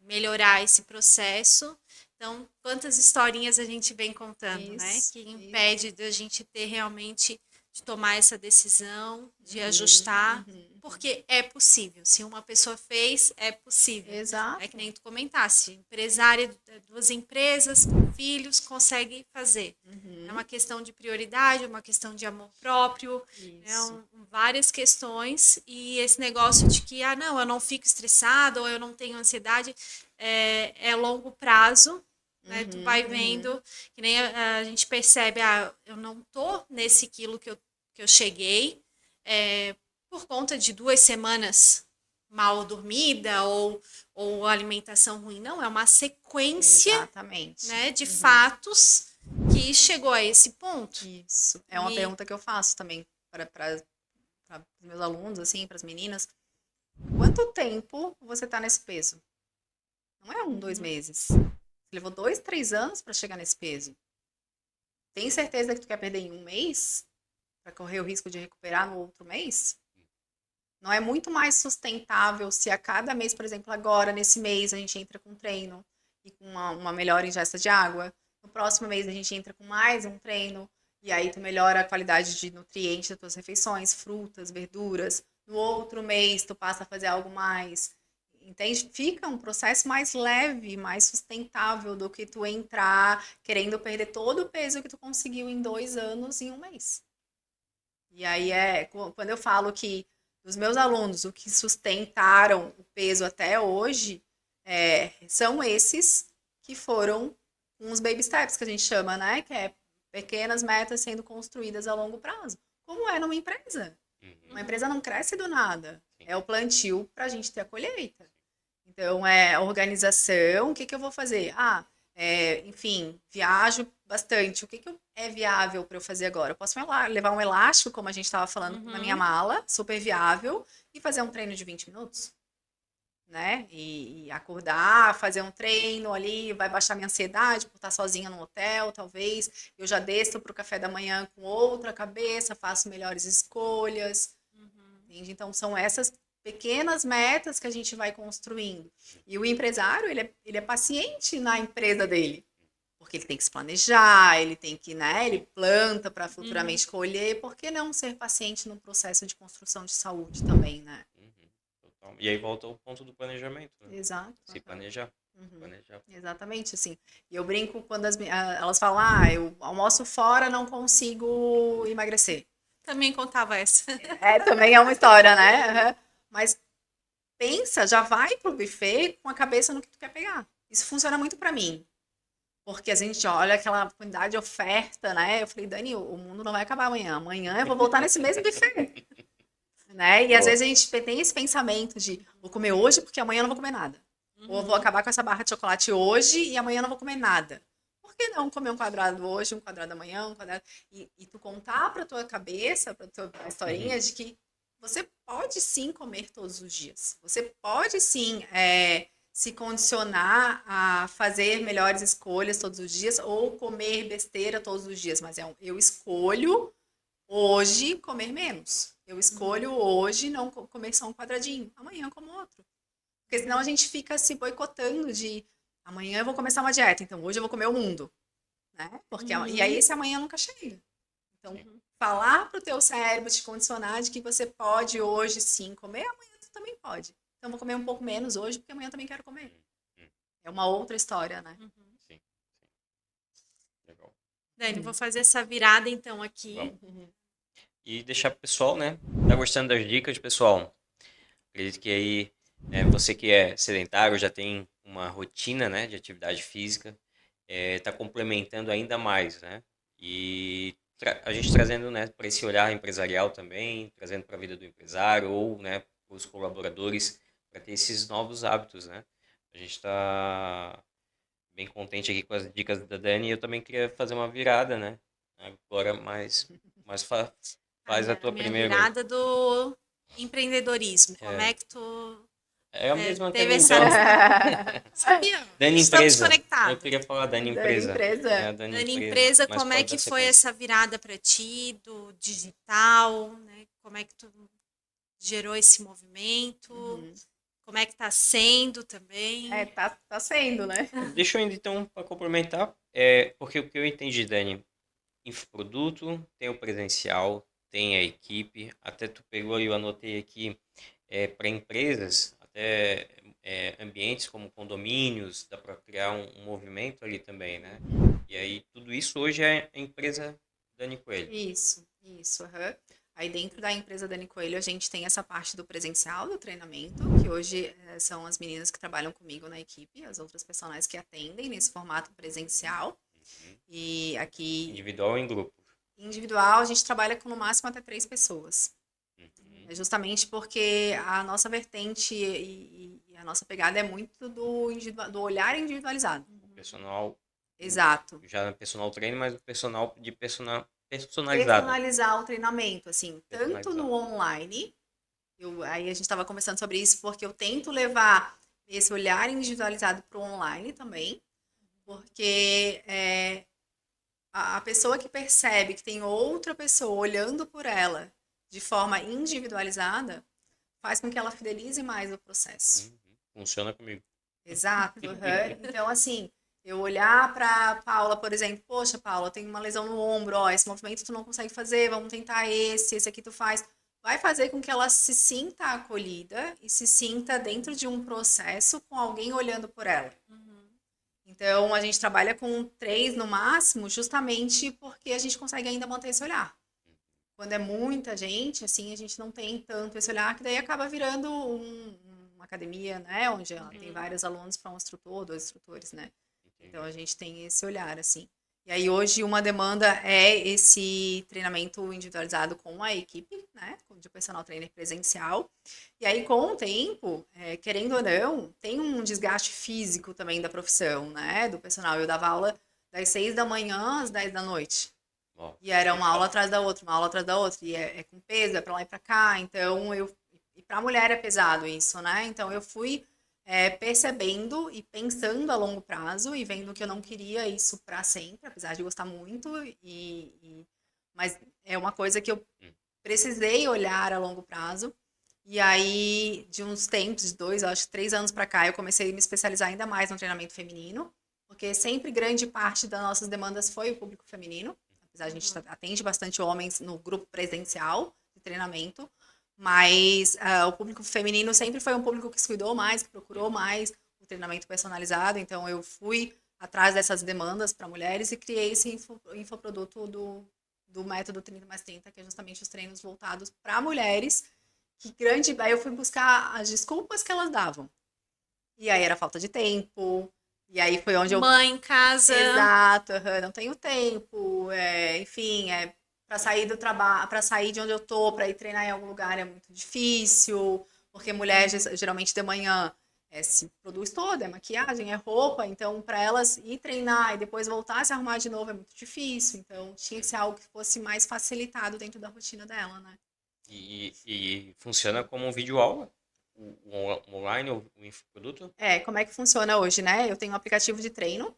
melhorar esse processo. Então, quantas historinhas a gente vem contando, né? Isso, Que isso. impede da gente ter realmente de tomar essa decisão, de Uhum, ajustar, uhum. porque é possível. Se uma pessoa fez, é possível. É que Exato. nem tu comentasse, empresária, duas empresas, com filhos, consegue fazer. É Uhum. uma questão de prioridade, é uma questão de amor próprio, Isso. várias questões, e esse negócio de que, ah, não, eu não fico estressada ou eu não tenho ansiedade, é longo prazo, né? Tu vai Uhum. vendo, que nem a gente percebe, ah, eu não tô nesse quilo que eu cheguei, por conta de 2 semanas mal dormida ou alimentação ruim, não, é uma sequência, Exatamente. né, de Uhum. fatos que chegou a esse ponto. Isso. É uma E pergunta que eu faço também para os meus alunos, assim, para as meninas. Quanto tempo você tá nesse peso? Não é 1, 2 meses. Você levou 2, 3 anos para chegar nesse peso. Tem certeza que tu quer perder em 1 mês? Para correr o risco de recuperar no outro mês? Não é muito mais sustentável se a cada mês, por exemplo, agora, nesse mês, a gente entra com treino e com uma melhor ingesta de água. No próximo mês, a gente entra com mais um treino e aí tu melhora a qualidade de nutrientes das tuas refeições, frutas, verduras. No outro mês, tu passa a fazer algo mais. Entende? Fica um processo mais leve, mais sustentável do que tu entrar querendo perder todo o peso que tu conseguiu em 2 anos em 1 mês. E aí quando eu falo que dos meus alunos, o que sustentaram o peso até hoje são esses que foram uns baby steps que a gente chama, né? Que é pequenas metas sendo construídas a longo prazo. Como é numa empresa? Uma Uhum. empresa não cresce do nada. Sim. É o plantio para a gente ter a colheita. Então, é organização. O que que eu vou fazer? Enfim, viajo bastante. O que que é viável para eu fazer agora? Eu posso levar um elástico, como a gente estava falando, na minha uhum, mala, super viável, e fazer um treino de 20 minutos, né? E acordar, fazer um treino ali, vai baixar minha ansiedade por estar sozinha no hotel, talvez. Eu já desço para o café da manhã com outra cabeça, faço melhores escolhas. uhum, Entende? Então, são essas pequenas metas que a gente vai construindo. E o empresário, ele é paciente na empresa dele. Porque ele tem que se planejar, ele tem que, né? Ele planta para uhum. futuramente colher. Por que não ser paciente no processo de construção de saúde também, né? Uhum. Total. E aí volta o ponto do planejamento, né? Exato. Se Aham. planejar. Uhum. Planejar. Exatamente, assim. E eu brinco quando elas falam, eu almoço fora, não consigo emagrecer. Também contava essa. Também é uma história, né? Aham. Mas pensa, já vai pro buffet com a cabeça no que tu quer pegar. Isso funciona muito para mim. Porque a gente olha aquela quantidade de oferta, né? Eu falei, Dani, o mundo não vai acabar amanhã. Amanhã eu vou voltar nesse mesmo buffet, né? E às Boa. vezes a gente tem esse pensamento de vou comer hoje porque amanhã eu não vou comer nada. Ou eu vou Uhum, acabar com essa barra de chocolate hoje e amanhã eu não vou comer nada. Por que não comer um quadrado hoje, um quadrado amanhã, um quadrado... E tu contar pra tua cabeça, pra tua historinha Uhum. de que você pode sim comer todos os dias. Você pode sim se condicionar a fazer melhores escolhas todos os dias ou comer besteira todos os dias. Mas eu escolho hoje comer menos. Eu uhum, escolho hoje não comer só um quadradinho. Amanhã eu como outro. Porque senão a gente fica se boicotando de amanhã eu vou começar uma dieta, então hoje eu vou comer o mundo, né? E aí uhum, esse amanhã nunca chega. Então, Sim. uhum. falar pro teu cérebro, te condicionar de que você pode hoje sim comer, amanhã tu também pode. Então, eu vou comer um pouco menos hoje, porque amanhã eu também quero comer. Uhum. É uma outra história, né? Uhum. Sim. Legal. Dani, vou fazer essa virada então aqui. Vamos. E deixar pro pessoal, né? Tá gostando das dicas, pessoal? Acredito que aí, você que é sedentário, já tem uma rotina, né, de atividade física, tá complementando ainda mais, né? E a gente trazendo, né, para esse olhar empresarial também, trazendo para a vida do empresário ou, né, para os colaboradores, para ter esses novos hábitos, né? A gente está bem contente aqui com as dicas da Dani e eu também queria fazer uma virada, né? Agora, faz a tua minha primeira aí. virada do empreendedorismo. Como É. é que tu É a mesma teve também, essa... então. Sabia? Dani Estamos Empresa. Eu conectados. queria falar Dani Da Empresa. empresa. É a Dani Dani Empresa. Empresa, Mas como é pode que dar foi sequência. essa virada para ti do digital, né? Como é que tu gerou esse movimento? Como é que tá sendo também? Tá sendo, né? Deixa eu ainda, então, para complementar, porque o que eu entendi, Dani, infoproduto, tem o presencial, tem a equipe, até tu pegou e eu anotei aqui, para empresas, até ambientes como condomínios, dá para criar um movimento ali também, né? E aí, tudo isso hoje é a empresa Dani Coelho. Isso, aham. Aí dentro da empresa Dani Coelho, a gente tem essa parte do presencial, do treinamento, que hoje são as meninas que trabalham comigo na equipe, as outras personagens que atendem nesse formato presencial. E aqui, Individual ou em grupo? individual, a gente trabalha com no máximo até 3 pessoas. Uhum. É justamente porque a nossa vertente e a nossa pegada é muito do olhar individualizado. O personal, Exato. já personal treino, mas o personal de personalizado. Personalizar o treinamento, assim, tanto Personalizado. no online, aí a gente estava conversando sobre isso, porque eu tento levar esse olhar individualizado para o online também, porque a pessoa que percebe que tem outra pessoa olhando por ela de forma individualizada, faz com que ela fidelize mais o processo. Funciona comigo. Exato. Então, assim, eu olhar para Paula, por exemplo, poxa, Paula, tem uma lesão no ombro, ó, esse movimento tu não consegue fazer, vamos tentar esse aqui tu faz. Vai fazer com que ela se sinta acolhida e se sinta dentro de um processo com alguém olhando por ela. Então, a gente trabalha com 3 no máximo, justamente porque a gente consegue ainda manter esse olhar. Quando é muita gente, assim, a gente não tem tanto esse olhar, que daí acaba virando uma academia, né? Onde ela tem vários alunos para um instrutor, 2 instrutores, né? Então, a gente tem esse olhar, assim. E aí, hoje, uma demanda é esse treinamento individualizado com a equipe, né? De personal trainer presencial. E aí, com o tempo, querendo ou não, tem um desgaste físico também da profissão, né? Do personal. Eu dava aula das 6 da manhã às 10 da noite. E era uma aula atrás da outra, uma aula atrás da outra. E é com peso, é pra lá e pra cá. Então, e pra mulher é pesado isso, né? Então, eu fui percebendo e pensando a longo prazo e vendo que eu não queria isso para sempre, apesar de gostar muito, mas é uma coisa que eu precisei olhar a longo prazo. E aí, de uns tempos, de 2, acho que 3 anos para cá, eu comecei a me especializar ainda mais no treinamento feminino, porque sempre grande parte das nossas demandas foi o público feminino, apesar de a gente atende bastante homens no grupo presencial de treinamento, mas o público feminino sempre foi um público que se cuidou mais, que procurou mais o treinamento personalizado. Então, eu fui atrás dessas demandas para mulheres e criei esse infoproduto do método 30+30, que é justamente os treinos voltados para mulheres. Aí eu fui buscar as desculpas que elas davam. E aí era falta de tempo. E aí foi onde eu... Mãe em casa. Exato, não tenho tempo. Enfim, para sair do trabalho, para sair de onde eu tô, para ir treinar em algum lugar é muito difícil, porque mulher geralmente de manhã se produz toda, é maquiagem, é roupa, então para elas ir treinar e depois voltar a se arrumar de novo é muito difícil, então tinha que ser algo que fosse mais facilitado dentro da rotina dela, né? E funciona como um videoaula? O online, o infoproduto? Como é que funciona hoje, né? Eu tenho um aplicativo de treino,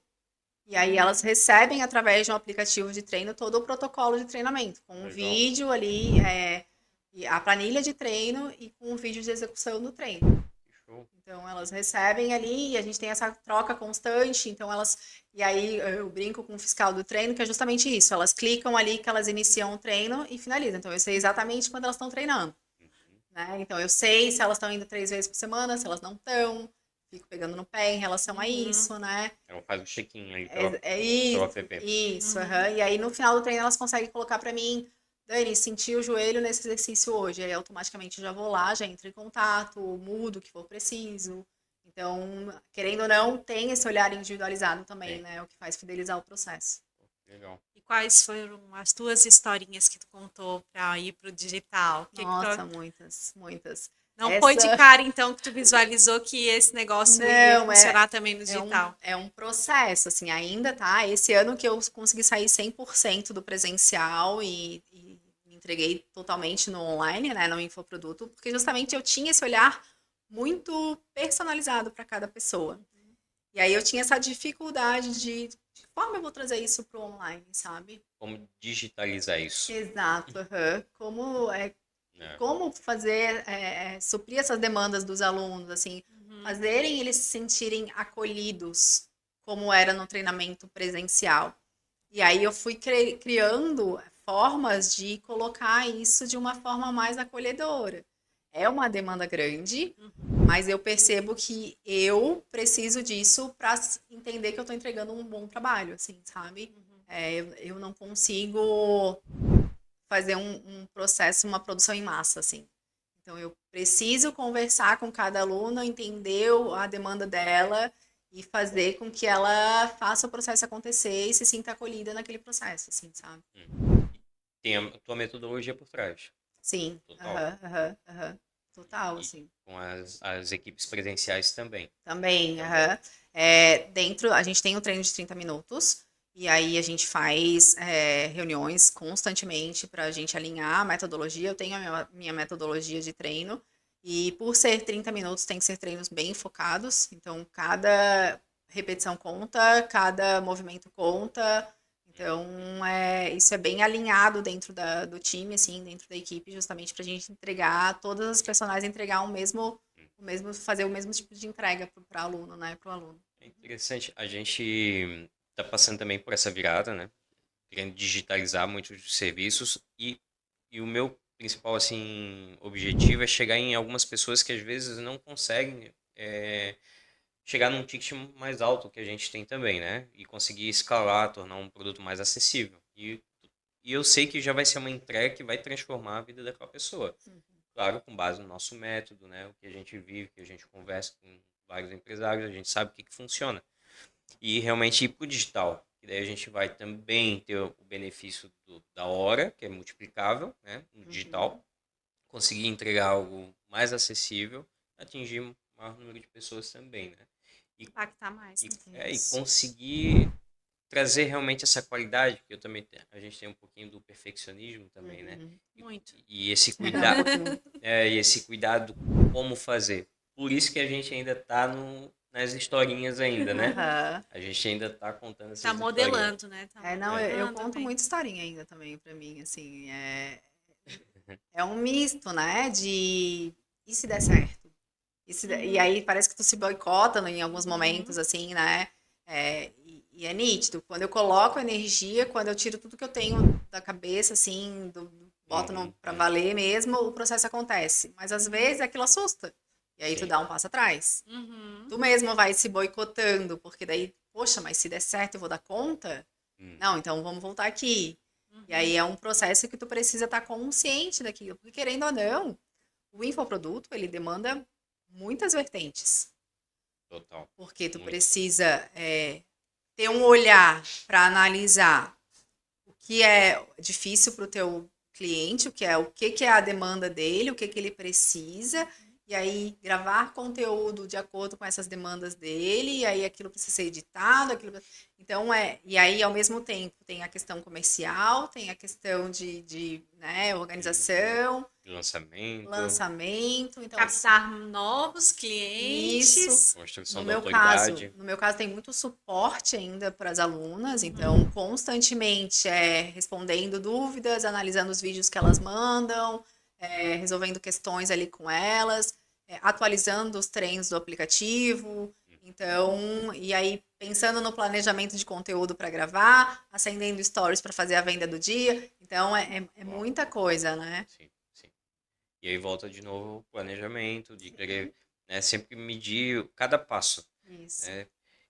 e aí elas recebem através de um aplicativo de treino todo o protocolo de treinamento, com um vídeo ali, a planilha de treino e com um vídeo de execução do treino. Então elas recebem ali e a gente tem essa troca constante, então e aí eu brinco com o fiscal do treino, que é justamente isso, elas clicam ali que elas iniciam o treino e finalizam, então eu sei exatamente quando elas estão treinando. Né? Então eu sei se elas estão indo 3 vezes por semana, se elas não estão, fico pegando no pé em relação a isso, né? Ela faz o check-in aí pelo app. Isso, E aí no final do treino elas conseguem colocar para mim, Dani, senti o joelho nesse exercício hoje, aí automaticamente eu já vou lá, já entro em contato, mudo o que for preciso. Então, querendo ou não, tem esse olhar individualizado também, né? O que faz fidelizar o processo. Legal. E quais foram as tuas historinhas que tu contou para ir pro digital? Nossa, muitas. Não foi de cara, então, que tu visualizou que esse negócio iria Não, funcionar também no digital. É um processo, assim, ainda tá. Esse ano que eu consegui sair 100% do presencial e me entreguei totalmente no online, né, no infoproduto, porque justamente eu tinha esse olhar muito personalizado para cada pessoa. E aí eu tinha essa dificuldade de forma eu vou trazer isso para o online, sabe? Como digitalizar isso? Exato, aham. Né? Como fazer, suprir essas demandas dos alunos, assim, fazerem eles se sentirem acolhidos, como era no treinamento presencial. E aí eu fui criando formas de colocar isso de uma forma mais acolhedora. É uma demanda grande, mas eu percebo que eu preciso disso para entender que eu estou entregando um bom trabalho, assim, sabe? Eu não consigo fazer um processo, uma produção em massa, assim. Então, eu preciso conversar com cada aluna, entender a demanda dela e fazer com que ela faça o processo acontecer e se sinta acolhida naquele processo, assim, sabe? Tem a tua metodologia por trás. Sim, Total. Total, E assim. com as equipes presenciais também. Também, Também. dentro, a gente tem um treino de 30 minutos, e aí a gente faz reuniões constantemente para a gente alinhar a metodologia. Eu tenho a minha metodologia de treino, e por ser 30 minutos, tem que ser treinos bem focados, então cada repetição conta, cada movimento conta. Então, isso é bem alinhado dentro do time, assim, dentro da equipe, justamente para a gente entregar, todas as personagens entregar fazer o mesmo tipo de entrega para o aluno, né, para o aluno. É interessante. A gente está passando também por essa virada, né? Querendo digitalizar muitos dos serviços e o meu principal assim objetivo é chegar em algumas pessoas que às vezes não conseguem chegar num ticket mais alto que a gente tem também, né? E conseguir escalar, tornar um produto mais acessível. E eu sei que já vai ser uma entrega que vai transformar a vida daquela pessoa. Claro, com base no nosso método, né? O que a gente vive, que a gente conversa com vários empresários, a gente sabe o que funciona. E realmente ir para o digital. E daí a gente vai também ter o benefício da hora, que é multiplicável, né? No digital. Conseguir entregar algo mais acessível, atingir um maior número de pessoas também, né? Impactar mais. E conseguir trazer realmente essa qualidade, que eu também a gente tem um pouquinho do perfeccionismo também, né? Muito. E esse cuidado, e esse cuidado como fazer. Por isso que a gente ainda está nas historinhas ainda, né? A gente ainda está contando essas historinhas. Tá modelando, né? Eu conto muita historinha ainda também para mim, assim, é um misto, né, de e se der certo? E aí parece que tu se boicota em alguns momentos, assim, né? E é nítido. Quando eu coloco energia, quando eu tiro tudo que eu tenho da cabeça, assim, boto pra valer mesmo, o processo acontece. Mas às vezes aquilo assusta. E aí tu dá um passo atrás. Tu mesmo vai se boicotando, porque daí, poxa, mas se der certo eu vou dar conta? Não, então vamos voltar aqui. E aí é um processo que tu precisa estar consciente daquilo. Porque querendo ou não, o infoproduto, ele demanda muitas vertentes. Total. Porque tu precisa ter um olhar para analisar o que é difícil para o teu cliente, o que é a demanda dele, o que ele precisa, e aí gravar conteúdo de acordo com essas demandas dele, e aí aquilo precisa ser editado, então e aí ao mesmo tempo tem a questão comercial, tem a questão de organização, lançamento, então captar novos clientes. Isso. Construção da autoridade. No meu caso tem muito suporte ainda para as alunas, então constantemente respondendo dúvidas, analisando os vídeos que elas mandam, resolvendo questões ali com elas, atualizando os treinos do aplicativo. Então, e aí pensando no planejamento de conteúdo para gravar, acendendo stories para fazer a venda do dia. Então, é muita coisa, né? Sim, sim. E aí volta de novo o planejamento, de querer sempre medir cada passo. Isso. Né?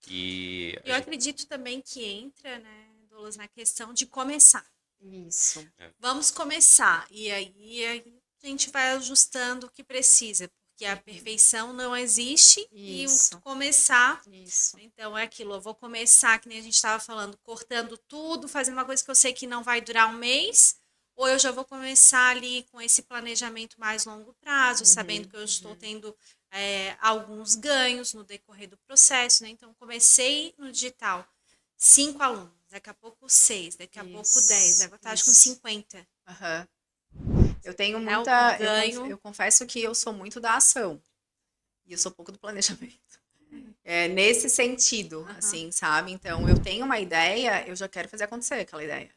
E eu acredito também que entra, né, Douglas, na questão de começar. Isso. Vamos começar. E aí a gente vai ajustando o que precisa. Porque a perfeição não existe. Isso. E o começar. Isso. Então é aquilo. Eu vou começar, que nem a gente estava falando, cortando tudo, fazendo uma coisa que eu sei que não vai durar um mês. ou eu já vou começar ali com esse planejamento mais longo prazo, sabendo que eu estou tendo alguns ganhos no decorrer do processo, né? Então, comecei no digital, 5 alunos, daqui a pouco 6, daqui a pouco 10, agora tá com 50. Aham. Eu tenho É um muita. ganho. Eu confesso que eu sou muito da ação. E eu sou pouco do planejamento. Nesse sentido, assim, sabe? Então, eu tenho uma ideia, eu já quero fazer acontecer aquela ideia.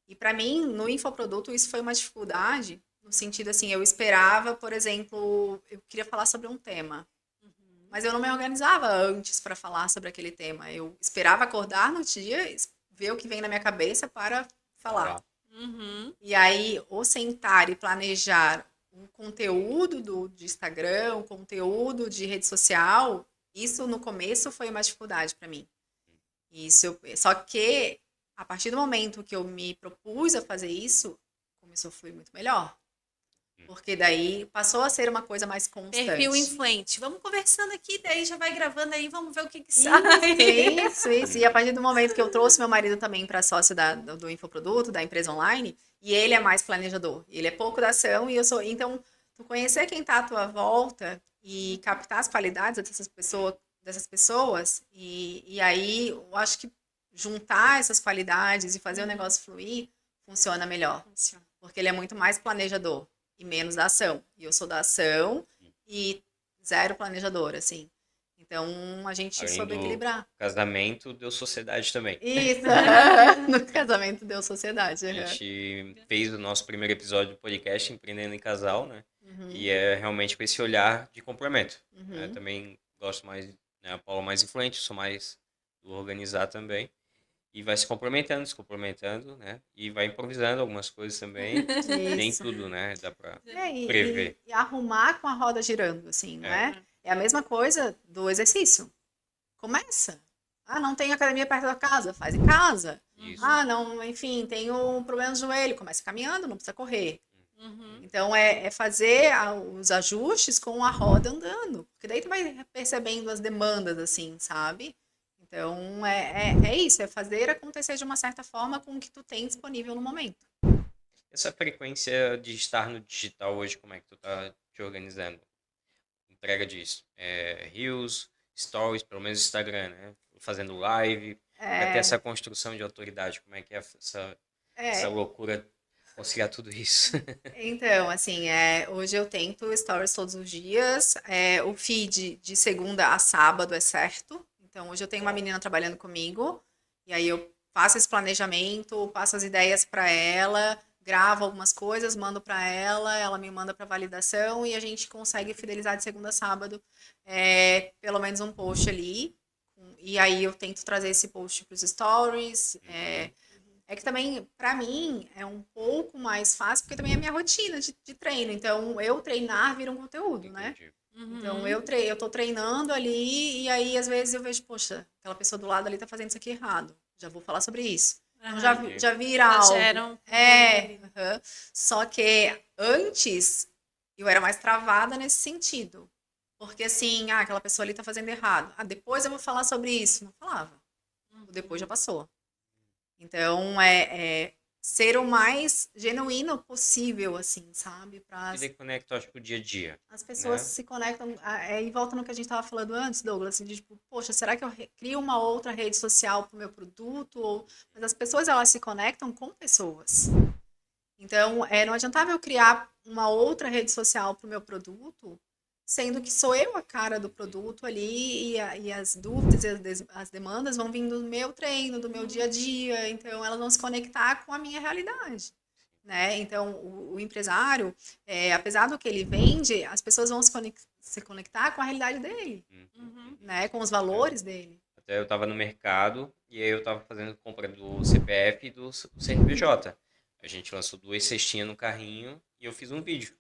E para mim, no infoproduto, isso foi uma dificuldade, no sentido assim, eu esperava, por exemplo, eu queria falar sobre um tema, mas eu não me organizava antes para falar sobre aquele tema. Eu esperava acordar no dia, ver o que vem na minha cabeça para falar. E aí, ou sentar e planejar o conteúdo de Instagram, o conteúdo de rede social, isso no começo foi uma dificuldade para mim. Só que a partir do momento que eu me propus a fazer isso, começou a fluir muito melhor. Porque daí passou a ser uma coisa mais constante. Perfil influente. Vamos conversando aqui, daí já vai gravando aí, vamos ver o que sai. Isso. E a partir do momento que eu trouxe meu marido também para sócio do infoproduto, da empresa online, e ele é mais planejador. Ele é pouco da ação e eu sou. Então, tu conhecer quem está à tua volta e captar as qualidades dessas pessoas e aí eu acho que juntar essas qualidades e fazer o negócio fluir funciona melhor. Porque ele é muito mais planejador e menos da ação. E eu sou da ação e zero planejador, assim. Então, a gente Além soube do equilibrar. Casamento deu sociedade também. Isso! No casamento deu sociedade. A gente fez o nosso primeiro episódio do podcast Empreendendo em Casal, né? E é realmente com esse olhar de complemento. Né? Também gosto mais, né? A Paula mais influente, eu sou mais do organizar também. E vai se complementando, né? E vai improvisando algumas coisas também. Nem tudo, né? Dá pra prever. E arrumar com a roda girando, assim, né? É a mesma coisa do exercício. Começa. Ah, não tem academia perto da casa, faz em casa. Isso. Ah, não, enfim, tenho um problema no joelho, começa caminhando, não precisa correr. Então, é fazer os ajustes com a roda andando. Porque daí tu vai percebendo as demandas, assim, sabe? Então, é isso, é fazer acontecer de uma certa forma com o que tu tem disponível no momento. Essa frequência de estar no digital hoje, como é que tu tá te organizando? Entrega disso. Reels, Stories, pelo menos Instagram, né? Fazendo live, vai ter essa construção de autoridade. Como é que é essa loucura, conciliar tudo isso? Então, assim, hoje eu tento stories todos os dias. O feed de segunda a sábado é certo. Então, hoje eu tenho uma menina trabalhando comigo, e aí eu faço esse planejamento, passo as ideias para ela, gravo algumas coisas, mando para ela me manda para validação, e a gente consegue fidelizar de segunda a sábado, pelo menos um post ali. E aí eu tento trazer esse post para os stories. É que também, para mim, é um pouco mais fácil, porque também é minha rotina de treino. Então, eu treinar vira um conteúdo, né? Então, eu tô treinando ali e aí, às vezes, eu vejo, poxa, aquela pessoa do lado ali tá fazendo isso aqui errado. Já vou falar sobre isso. Então, já vira algo. Só que antes, eu era mais travada nesse sentido. Porque, assim, aquela pessoa ali tá fazendo errado. Depois eu vou falar sobre isso. Não falava. O depois já passou. Então, ser o mais genuíno possível, assim, sabe? E conecta, acho que o dia a dia. As pessoas se conectam, e volta no que a gente estava falando antes, Douglas, assim, de tipo, poxa, será que eu crio uma outra rede social para o meu produto? Mas as pessoas, elas se conectam com pessoas. Então, não adiantava eu criar uma outra rede social para o meu produto, sendo que sou eu a cara do produto ali e as dúvidas e as demandas vão vindo do meu treino, do meu dia a dia, então elas vão se conectar com a minha realidade, né? Então o empresário, apesar do que ele vende, as pessoas vão se conectar com a realidade dele, né? Com os valores dele. Até eu estava no mercado e aí eu estava fazendo compra do CPF e do CNPJ. A gente lançou 2 cestinhas no carrinho e eu fiz um vídeo.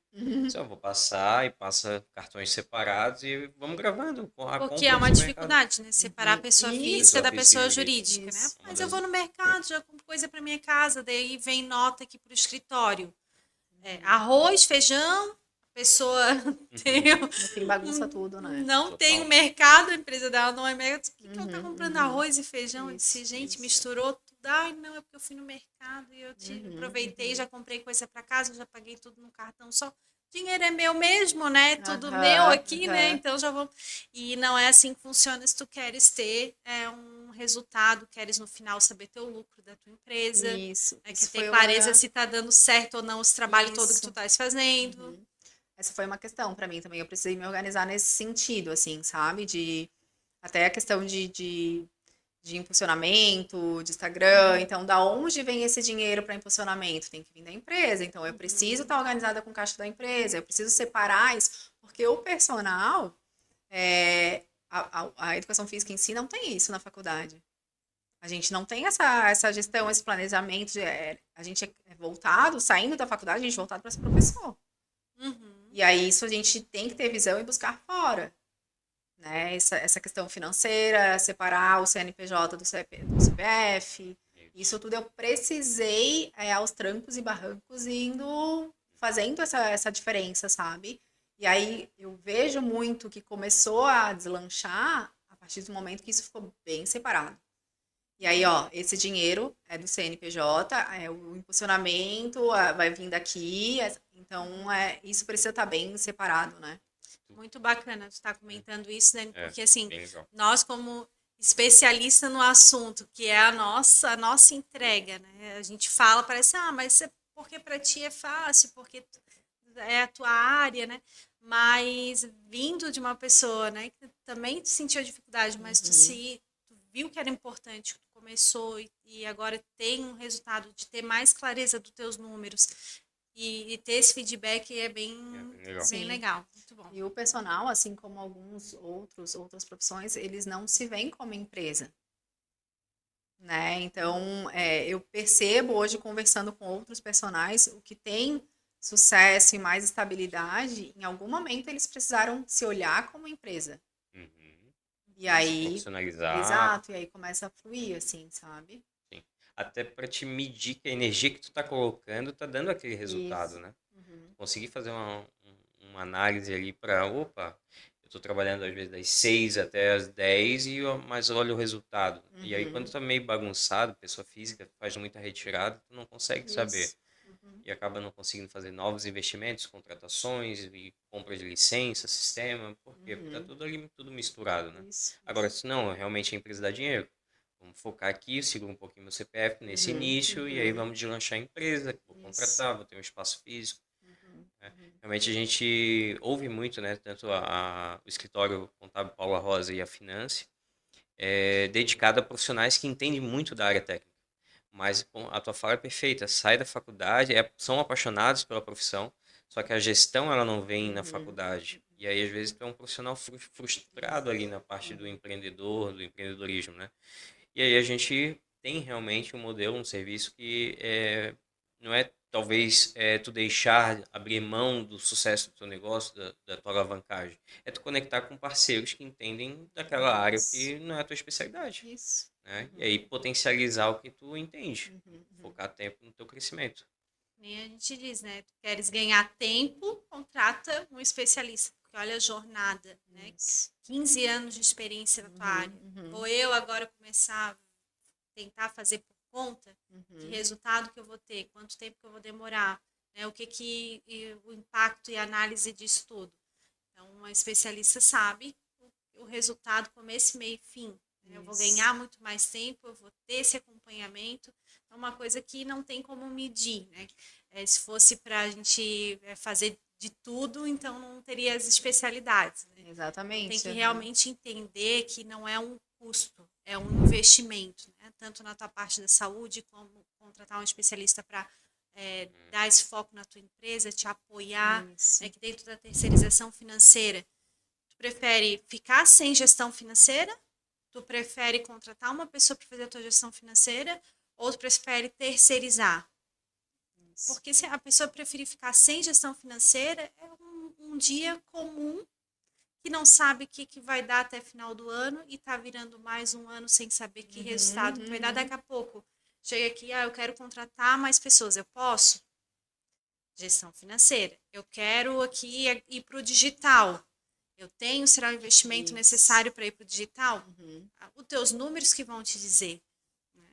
Só vou passar e passa cartões separados e vamos gravando. Porque é uma dificuldade, né? Separar a pessoa física da pessoa jurídica, né? Mas eu vou no mercado, já compro coisa para minha casa, daí vem nota aqui para o escritório. Arroz, feijão, a pessoa No fim, bagunça tudo, né? Não tem o mercado, a empresa dela não é mercado. Por que ela tá comprando arroz e feijão? Eu disse, gente, misturou tudo tudo. Ai, não, é porque eu fui no mercado e eu aproveitei, já comprei coisa para casa, já paguei tudo no cartão só. Dinheiro é meu mesmo, né? Tudo meu aqui, né? Então já vou. E não é assim que funciona se tu queres ter um resultado, queres no final saber teu lucro da tua empresa. Isso. Que Isso ter clareza se tá dando certo ou não esse trabalho todo que tu estás fazendo. Essa foi uma questão para mim também. Eu precisei me organizar nesse sentido, assim, sabe? Até a questão de impulsionamento, de Instagram. Então, da onde vem esse dinheiro para impulsionamento? Tem que vir da empresa. Então, eu preciso estar organizada com o caixa da empresa, eu preciso separar isso, porque o personal, a educação física em si não tem isso na faculdade. A gente não tem essa gestão, esse planejamento. A gente é voltado, saindo da faculdade, a gente é voltado para ser professor. E aí, isso a gente tem que ter visão e buscar fora. Né? Essa questão financeira, separar o CNPJ do CPF, isso tudo eu precisei aos trancos e barrancos fazendo essa diferença, sabe? E aí eu vejo muito que começou a deslanchar a partir do momento que isso ficou bem separado. E aí, ó, esse dinheiro é do CNPJ, o impulsionamento vai vir daqui, então isso precisa estar bem separado, né? Muito bacana tu estar comentando isso, né? Porque assim, nós como especialista no assunto, que é a nossa entrega, né? A gente fala, parece, mas porque para ti é fácil, porque é a tua área, né? Mas vindo de uma pessoa, né, que também sentiu a dificuldade, mas tu viu que era importante, tu começou e agora tem um resultado de ter mais clareza dos teus números. E ter esse feedback é bem legal, muito bom. E o personal, assim como alguns outras profissões, eles não se veem como empresa. Né? Então, eu percebo hoje, conversando com outros personagens, o que tem sucesso e mais estabilidade, em algum momento eles precisaram se olhar como empresa. E aí, profissionalizar. Exato, e aí começa a fluir, assim, sabe? Até para te medir que a energia que tu tá colocando tá dando aquele resultado, né? Conseguir fazer uma análise ali para, opa, eu tô trabalhando às vezes das 6 até as 10, mas olha o resultado. E aí quando tá meio bagunçado, pessoa física faz muita retirada, tu não consegue saber. E acaba não conseguindo fazer novos investimentos, contratações e compra de licença, sistema, porque tá tudo ali, tudo misturado, né? Agora, se não, realmente a empresa dá dinheiro. Vamos focar aqui, seguro um pouquinho meu CPF nesse início e aí vamos deslanchar a empresa, vou contratar, vou ter um espaço físico. Né? Realmente a gente ouve muito, né? Tanto o escritório contábil Paula Rosa e a Finance, dedicado a profissionais que entendem muito da área técnica. Mas a tua fala é perfeita, sai da faculdade, são apaixonados pela profissão, só que a gestão ela não vem na faculdade. E aí às vezes tu é um profissional frustrado ali na parte do empreendedorismo, né? E aí a gente tem realmente um modelo, um serviço que não é talvez tu abrir mão do sucesso do teu negócio, da tua alavancagem. É tu conectar com parceiros que entendem daquela área que não é a tua especialidade. Isso. Né? E aí potencializar o que tu entende. Focar tempo no teu crescimento. Nem a gente diz, né? Tu queres ganhar tempo, contrata um especialista. Porque olha a jornada, né? 15 anos de experiência na tua área. Vou eu agora começar a tentar fazer por conta de resultado que eu vou ter, quanto tempo que eu vou demorar, né? O impacto e análise disso tudo. Então, uma especialista sabe o resultado, começo, meio e fim. Eu vou ganhar muito mais tempo, eu vou ter esse acompanhamento. É uma coisa que não tem como medir, né? Se fosse para a gente fazer de tudo, então não teria as especialidades. Né? Exatamente. Tem que realmente entender que não é um custo, é um investimento, né? Tanto na tua parte da saúde, como contratar um especialista para dar esse foco na tua empresa, te apoiar, né? Que dentro da terceirização financeira, tu prefere ficar sem gestão financeira? Tu prefere contratar uma pessoa para fazer a tua gestão financeira ou tu prefere terceirizar? Porque se a pessoa preferir ficar sem gestão financeira, é um dia comum que não sabe o que vai dar até final do ano e está virando mais um ano sem saber que resultado que vai dar daqui a pouco. Chega aqui, eu quero contratar mais pessoas, eu posso? Gestão financeira. Eu quero aqui ir para o digital. Eu tenho, será o investimento necessário para ir para o digital? Os teus números que vão te dizer. Né?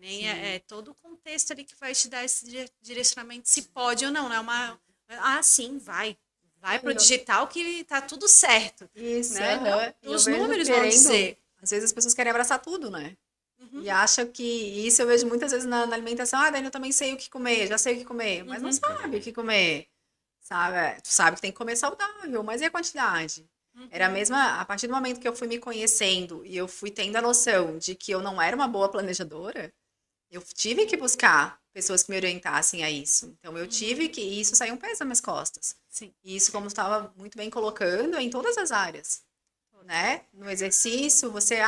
Nem é todo o contexto ali que vai te dar esse direcionamento, se pode ou não. Não é uma. Ah, sim, vai. Vai pro digital que tá tudo certo. Isso, Né? aham. Não, E os eu vejo números vão dizer. Às vezes as pessoas querem abraçar tudo, né? Uhum. E acham que isso eu vejo muitas vezes na alimentação. Ah, Dani, eu também sei o que comer, já sei o que comer, mas não sabe o que comer. Sabe? Tu sabe que tem que comer saudável, mas e a quantidade? Era a mesma, a partir do momento que eu fui me conhecendo e eu fui tendo a noção de que eu não era uma boa planejadora, eu tive que buscar pessoas que me orientassem a isso. Então eu tive que, e isso saiu um peso das minhas costas. Sim. E isso, como tu estava muito bem colocando, é em todas as áreas, né? No exercício, você,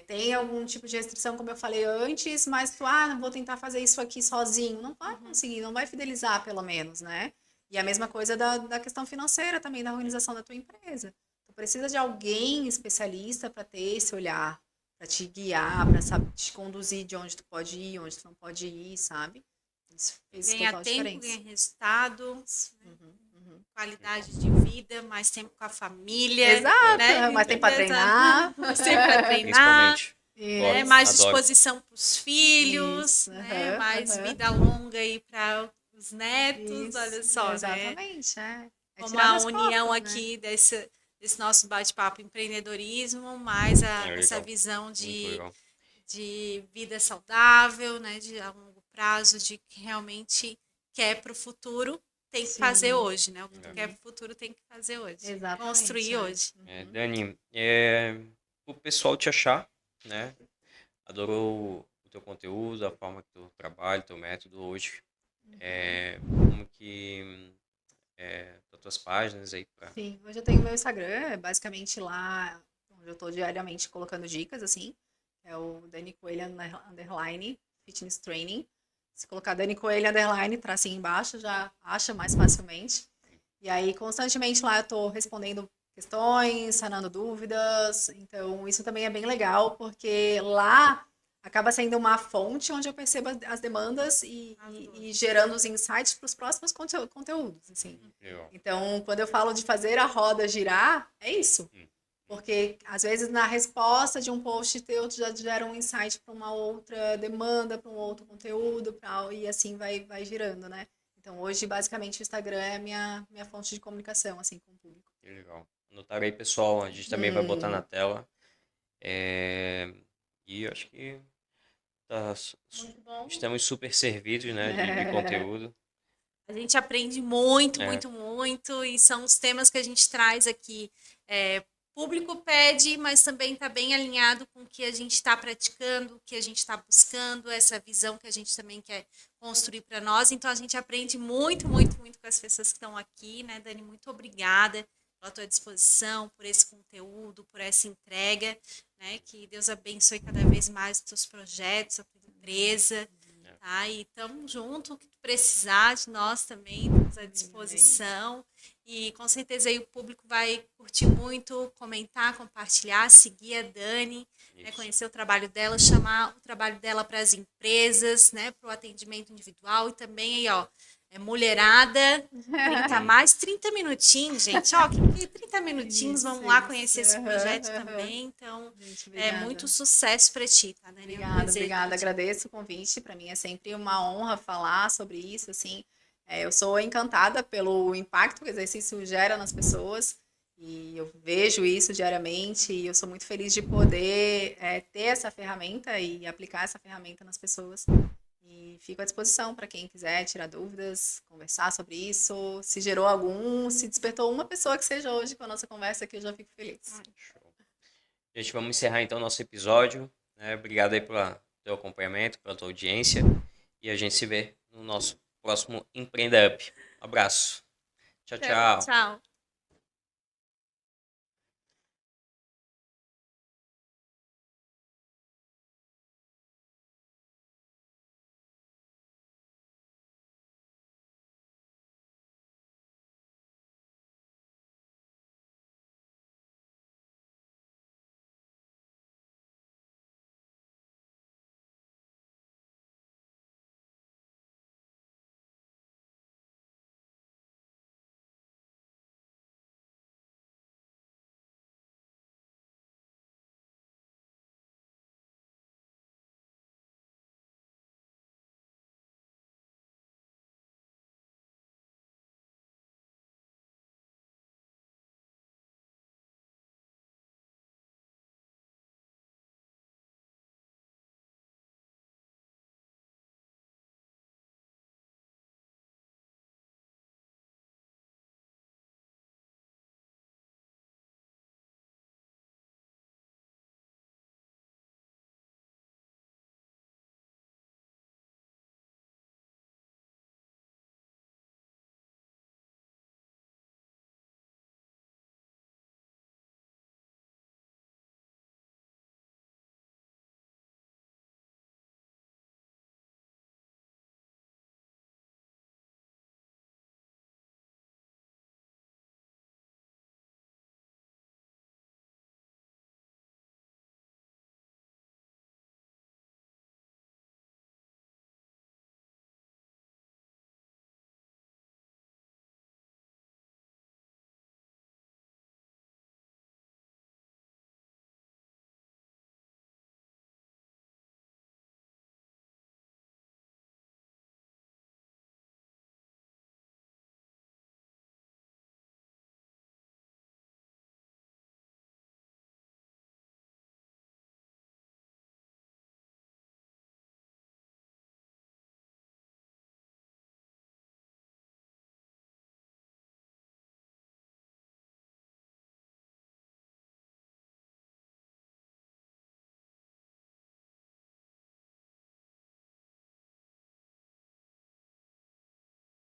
tem algum tipo de restrição, como eu falei antes, mas tu, não vou tentar fazer isso aqui sozinho. Não vai conseguir, não vai fidelizar, pelo menos, né? E a mesma coisa da questão financeira também, da organização da tua empresa. Tu precisa de alguém especialista para ter esse olhar, para te guiar, para te conduzir de onde tu pode ir, onde tu não pode ir, sabe? Isso fez Ganha total tempo, diferença. ganha resultado, qualidade de vida, mais tempo com a família. Exato, né? mais tempo para treinar. Mais tempo para treinar. Principalmente. Mais Adoro. disposição para os filhos, Isso, né? Mais aham. vida longa aí para os netos, Isso, olha só, né? exatamente, é. É Como tirar a das união costas, né? aqui desse nosso bate-papo empreendedorismo, mais essa legal. visão Muito de legal. vida saudável, né, de a longo prazo, de que realmente quer para o futuro, tem que Sim. fazer hoje, né? O que tu quer para o futuro tem que fazer hoje. Exatamente, Construir hoje. Dani, o pessoal te achar, né? Adorou o teu conteúdo, a forma que tu trabalha, o teu método hoje. Como que as tuas páginas aí para Sim, hoje eu tenho meu Instagram, basicamente lá onde eu tô diariamente colocando dicas, assim. É o Dani Coelho underline fitness training. Se colocar Dani Coelho underline, tracinho embaixo, já acha mais facilmente. E aí, constantemente lá eu tô respondendo questões, sanando dúvidas. Então, isso também é bem legal, porque lá acaba sendo uma fonte onde eu percebo as demandas e gerando os insights para os próximos conteúdos, assim. Então, quando eu falo de fazer a roda girar, é isso. Porque, às vezes, na resposta de um post teu, tu já gera um insight para uma outra demanda, para um outro conteúdo, e assim vai girando, né? Então, hoje, basicamente, o Instagram é a minha fonte de comunicação, assim, com o público. Que legal. Anotaram aí, pessoal. A gente também vai botar na tela. E eu acho que Muito bom. estamos super servidos, né, de conteúdo. A gente aprende muito, muito, e são os temas que a gente traz aqui. Público pede, mas também está bem alinhado com o que a gente está praticando, o que a gente está buscando, essa visão que a gente também quer construir para nós. Então, a gente aprende muito, muito, muito com as pessoas que estão aqui, né, Dani? Muito obrigada pela tua disposição, por esse conteúdo, por essa entrega, né? Que Deus abençoe cada vez mais os teus projetos, a tua empresa. Tá? E estamos juntos, o que tu precisar de nós também, estamos à disposição. E com certeza aí o público vai curtir muito, comentar, compartilhar, seguir a Dani, né, conhecer o trabalho dela, chamar o trabalho dela para as empresas, né, para o atendimento individual e também aí, ó, mulherada, 30 minutinhos, gente, ó, que 30 minutinhos, vamos lá conhecer esse projeto também, então, Gente, muito sucesso para ti, tá, Dani? Obrigada, agradeço o convite, para mim é sempre uma honra falar sobre isso, assim, eu sou encantada pelo impacto que o exercício gera nas pessoas, e eu vejo isso diariamente, e eu sou muito feliz de poder ter essa ferramenta e aplicar essa ferramenta nas pessoas. E fico à disposição para quem quiser tirar dúvidas, conversar sobre isso. Se gerou se despertou uma pessoa que seja hoje com a nossa conversa aqui, eu já fico feliz. Show. Gente, vamos encerrar então o nosso episódio. Obrigado aí pelo teu acompanhamento, pela tua audiência. E a gente se vê no nosso próximo Empreenda Up. Um abraço. Tchau, tchau. Tchau.